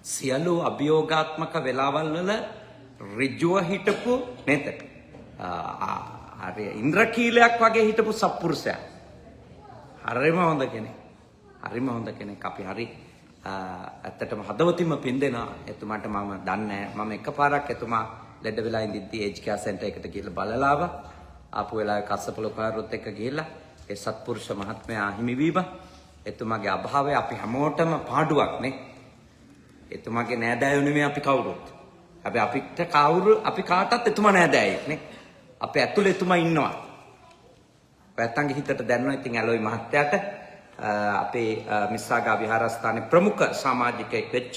සියලු අභියෝගාත්මක වෙලාවල් වල ඍජුව හිටපු නේද? හරි ඉන්ද්‍රකීලයක් වගේ හිටපු සත්පුරුෂයා. හරිම හොඳ කෙනෙක්. හරිම හොඳ කෙනෙක්. අපි හරි ඇත්තටම හදවතින්ම පින් දෙනවා. එතුමාට මම දන්නේ මම එකපාරක් එතුමා ලෙඩ වෙලා ඉඳිද්දි ඒජ් කෙයාර් සෙන්ටර් එකට ගිහලා බලලා ආවා. ආපු වෙලාවේ කස්සප ලොකාරුත් එක්ක ගිහලා ඒ සත්පුරුෂ මහත්මයා හිමි වීම එතුමාගේ අභාවය අපි හැමෝටම පාඩුවක් නේ. එතුමාගේ නෑදෑයෝ නෙමෙයි අපි කවුරුත්. හැබැයි අපි කාටත් එතුමා නෑදෑයෙක් නේ. අපේ ඇතුළේ එතුමා ඉන්නවා. ඔයත්තන්ගේ හිතට දැනනවා ඉතින් ඇලෝයි මහත්තයාට අපේ මිස්සාගා විහාරස්ථානයේ ප්‍රමුඛ සමාජිකයෙක් වෙච්ච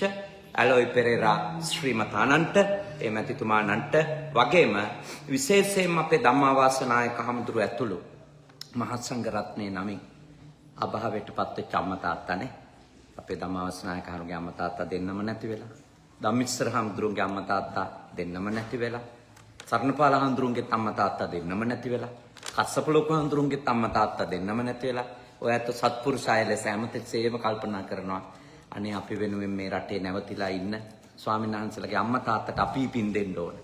ඇලෝයි පෙරේරා ශ්‍රීමතානන්ට ඒ මැතිතුමාණන්ට වගේම විශේෂයෙන්ම අපේ ධම්මාවාස නායක හමුදුරු ඇතුළු මහත් සංඝ රත්නයේ නමින් අභාවයට පත්වෙච්ච අම්මා තාත්තානේ අපේ ධම්මාවාස නායක හරුගේ අම්මා තාත්තා දෙන්නම නැති වෙලා ධම්මිස්සර හමුදුරුගේ අම්මා තාත්තා දෙන්නම නැති වෙලා සරණපාල හමුදුරුගේ අම්මා තාත්තා දෙන්නම නැති වෙලා කස්සප ලොකු හමුදුරුගේ අම්මා තාත්තා දෙන්නම නැති වෙලා ඔය ඇත්ත සත්පුරුෂය ලෙස හැමතිස්සෙම කල්පනා කරනවා අනේ අපි වෙනුවෙන් මේ රටේ නැවතිලා ඉන්න ස්වාමීන් වහන්සේලාගේ අම්මා තාත්තට අපි පින් දෙන්න ඕන.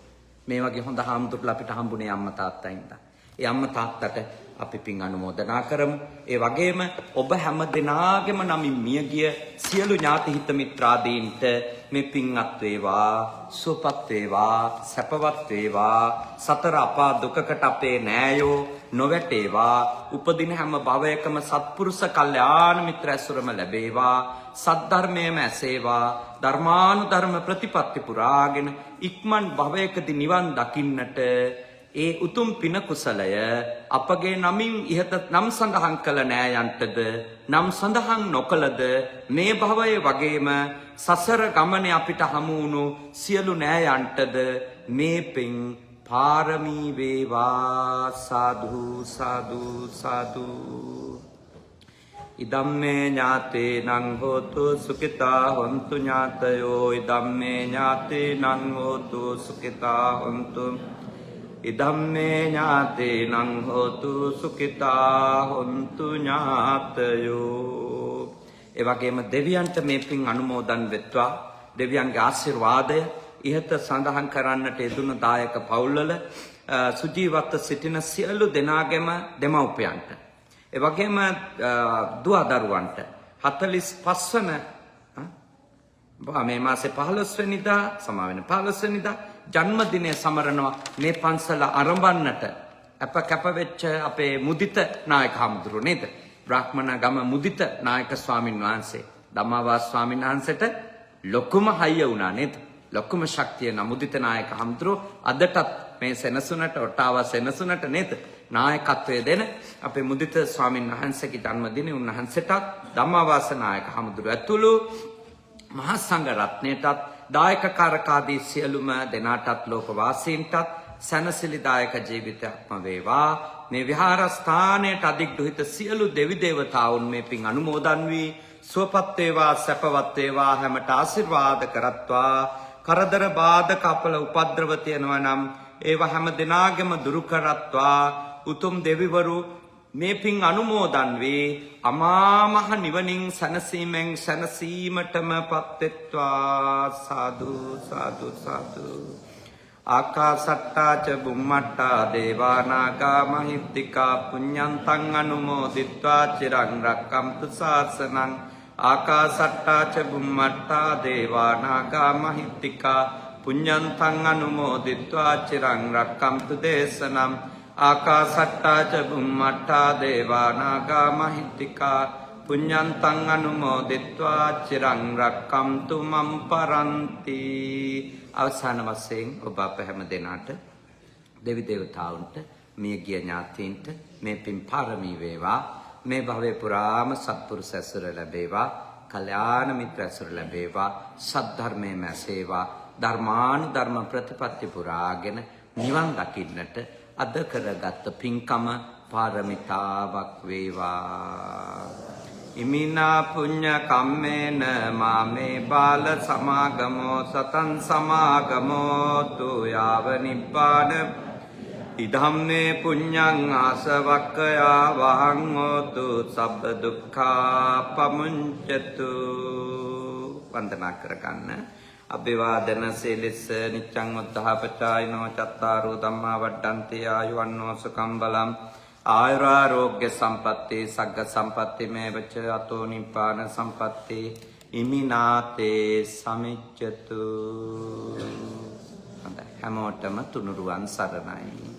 මේ වගේ හොඳ හාමුදුරුවෝ අපිට හම්බුනේ අම්මා තාත්තා ඉඳලා. ඒ අම්මා තාත්තට අපි පින් අනුමෝදනා කරමු. ඒ වගේම ඔබ හැම දිනාගෙම නමින් මියගිය සියලු ඥාති හිත මිත්‍රාදීන්ට මේ පින්වත් වේවා, සුවපත් වේවා, සැපවත් වේවා, සතර අපා දුකකට අපේ නෑයෝ නොවැටේවා. උපදින හැම භවයකම සත්පුරුෂ කල්යාණ මිත්‍ර ඇසුරම ලැබේවා. සද්ධර්මයේම ඇසේවා. ධර්මානුධර්ම ප්‍රතිපත්ති පුරාගෙන ඉක්මන් භවයකදී නිවන් දකින්නට ඒ උතුම් පින කුසලය අපගේ නමින් ඉහත නම් සඳහන් කළ නෑයන්ටද නම් සඳහන් නොකළද මේ භවයේ වගේම සසර ගමනේ අපිට හමු වුණු සියලු නෑයන්ටද මේ පින් පාරමී වේවා. සාදු සාදු සාදු. ඉදම්මේ ඥාතේ නං හෝතු සුඛිතා හොන්තු ඥාතයෝ. ඉදම්මේ ඥාතේ නං හෝතු සුඛිතා හොන්තු. ඉදම්මේ ඥාතේ නං හෝතු සුඛිතා හොන්තු ඥාතයෝ. ඒ වගේම දෙවියන්ට මේ පින් අනුමෝදන් වෙත්වා. දෙවියන්ගේ ආශිර්වාදය ඉහත සඳහන් කරන්නට යෙදුණු දායක පවුල්වල සුජීවත්ව සිටින සියලු දෙනාගේම දෙමව්පියන්ට ඒ වගේම දුව දරුවන්ට 45 වන මේ මාසේ 15 වෙනිදා සමා වෙන 15 වෙනිදා ජන්මදිනය සමරනවා. මේ පන්සල ආරම්භන්නට අප කැප වෙච්ච අපේ මුදිත නායක හමුදුරු නේද? බ්‍රාහ්මණ ගම මුදිත නායක ස්වාමින් වහන්සේ ධම්මාවාස ස්වාමින් වහන්සේට ලොකුම හයිය වුණා නේද? ලොකුම ශක්තිය නමුදිත නායක හමුදුරු අදටත් මේ සෙනසුනට ඔටාවා සෙනසුනට නේද? නායකත්වය දෙන අපේ මුදිත ස්වාමින් වහන්සේගේ ජන්මදිනය උන්වහන්සේට ධම්මාවාස නායක හමුදුරු ඇතුළු මහා සංඝ රත්නයටත් දායකකාරකාදී සියලුම දෙනාටත් ලෝකවාසීන්ටත් සැනසිලිදායක ජීවිතයක්ම වේවා. මේ විහාරස්ථානයට අධිග්‍රහිත සියලු දෙවි දේවතාවුන් මේ පින් අනුමෝදන් වී සුවපත් වේවා, සැපවත් වේවා, හැමට ආශිර්වාද කරත්වා. කරදර බාධක අපල උපද්‍රව තියෙනවා නම් ඒවා හැම දිනාගෙම දුරු කරත්වා. උතුම් දෙවිවරු මේ පින් අනුමෝදන් වේ අමා මහ නිවනින් සැනසීමෙන් සැනසීමටම පත්වෙත්වා. සාදු සාදු සාදු. ආකාසට්ටා ච බුම්මට්ටා දේවා නාග මහිත්‍තිකා පුඤ්ඤන්තං අනුමෝදිත්වා චිරං රක්ඛන්තු ශාසනං. ආකාසට්ටා ච බුම්මට්ටා දේවා නාග මහිත්‍තිකා පුඤ්ඤන්තං අනුමෝදිත්වා චිරං රක්ඛන්තු දේශනං. ආකාසට්ටා ච බුම්මට්ටා දේවා නාග මහිත්‍තිකා පුඤ්ඤන්තං අනුමෝදිත්වා චිරං රක්ඛන්තු මම් පරන්ති. අවසාන වශයෙන් ඔබ අප හැම දෙනාට දෙවි දේවතාවුන්ට මිය ගිය ඥාතීන්ට මේ පින් පාරමී වේවා. මේ භවයේ පුරාම සත්පුරුෂ ඇසුර ලැබේවා. කල්යාණ මිත්‍ර ඇසුර ලැබේවා. සද්ධර්මයේ මැසේවා. ධර්මානුධර්ම ප්‍රතිපත්ති පුරාගෙන නිවන් දකින්නට අද කරගත් පින්කම පාරමිතාවක් වේවා. ඉමිනා පුඤ්ඤ කම්මේන මාමේ බාල සමාගමෝ සතං සමාගමෝ තු යාව නිබ්බාන ඉදම්මේ පුඤ්ඤං ආසවක්ඛයා වහං හෝතු සබ්බ දුක්ඛා පමුඤ්චතු. වන්දනා කරගන්න. අභිවාදන සීලස්ස නිච්ඡං උද්ධාපචායිනෝ චත්තාරෝ ධම්මා වඩ්ඩන්ති ආයුවන්නෝ සුඛං බලං ආයුරාෝග්‍ය සම්පatti සග්ග සම්පatti මේවච අතෝ නිපාන සම්පatti ඉමිනාතේ සමිච්ඡතු. හැමෝටම තුනුරුවන් සරණයි.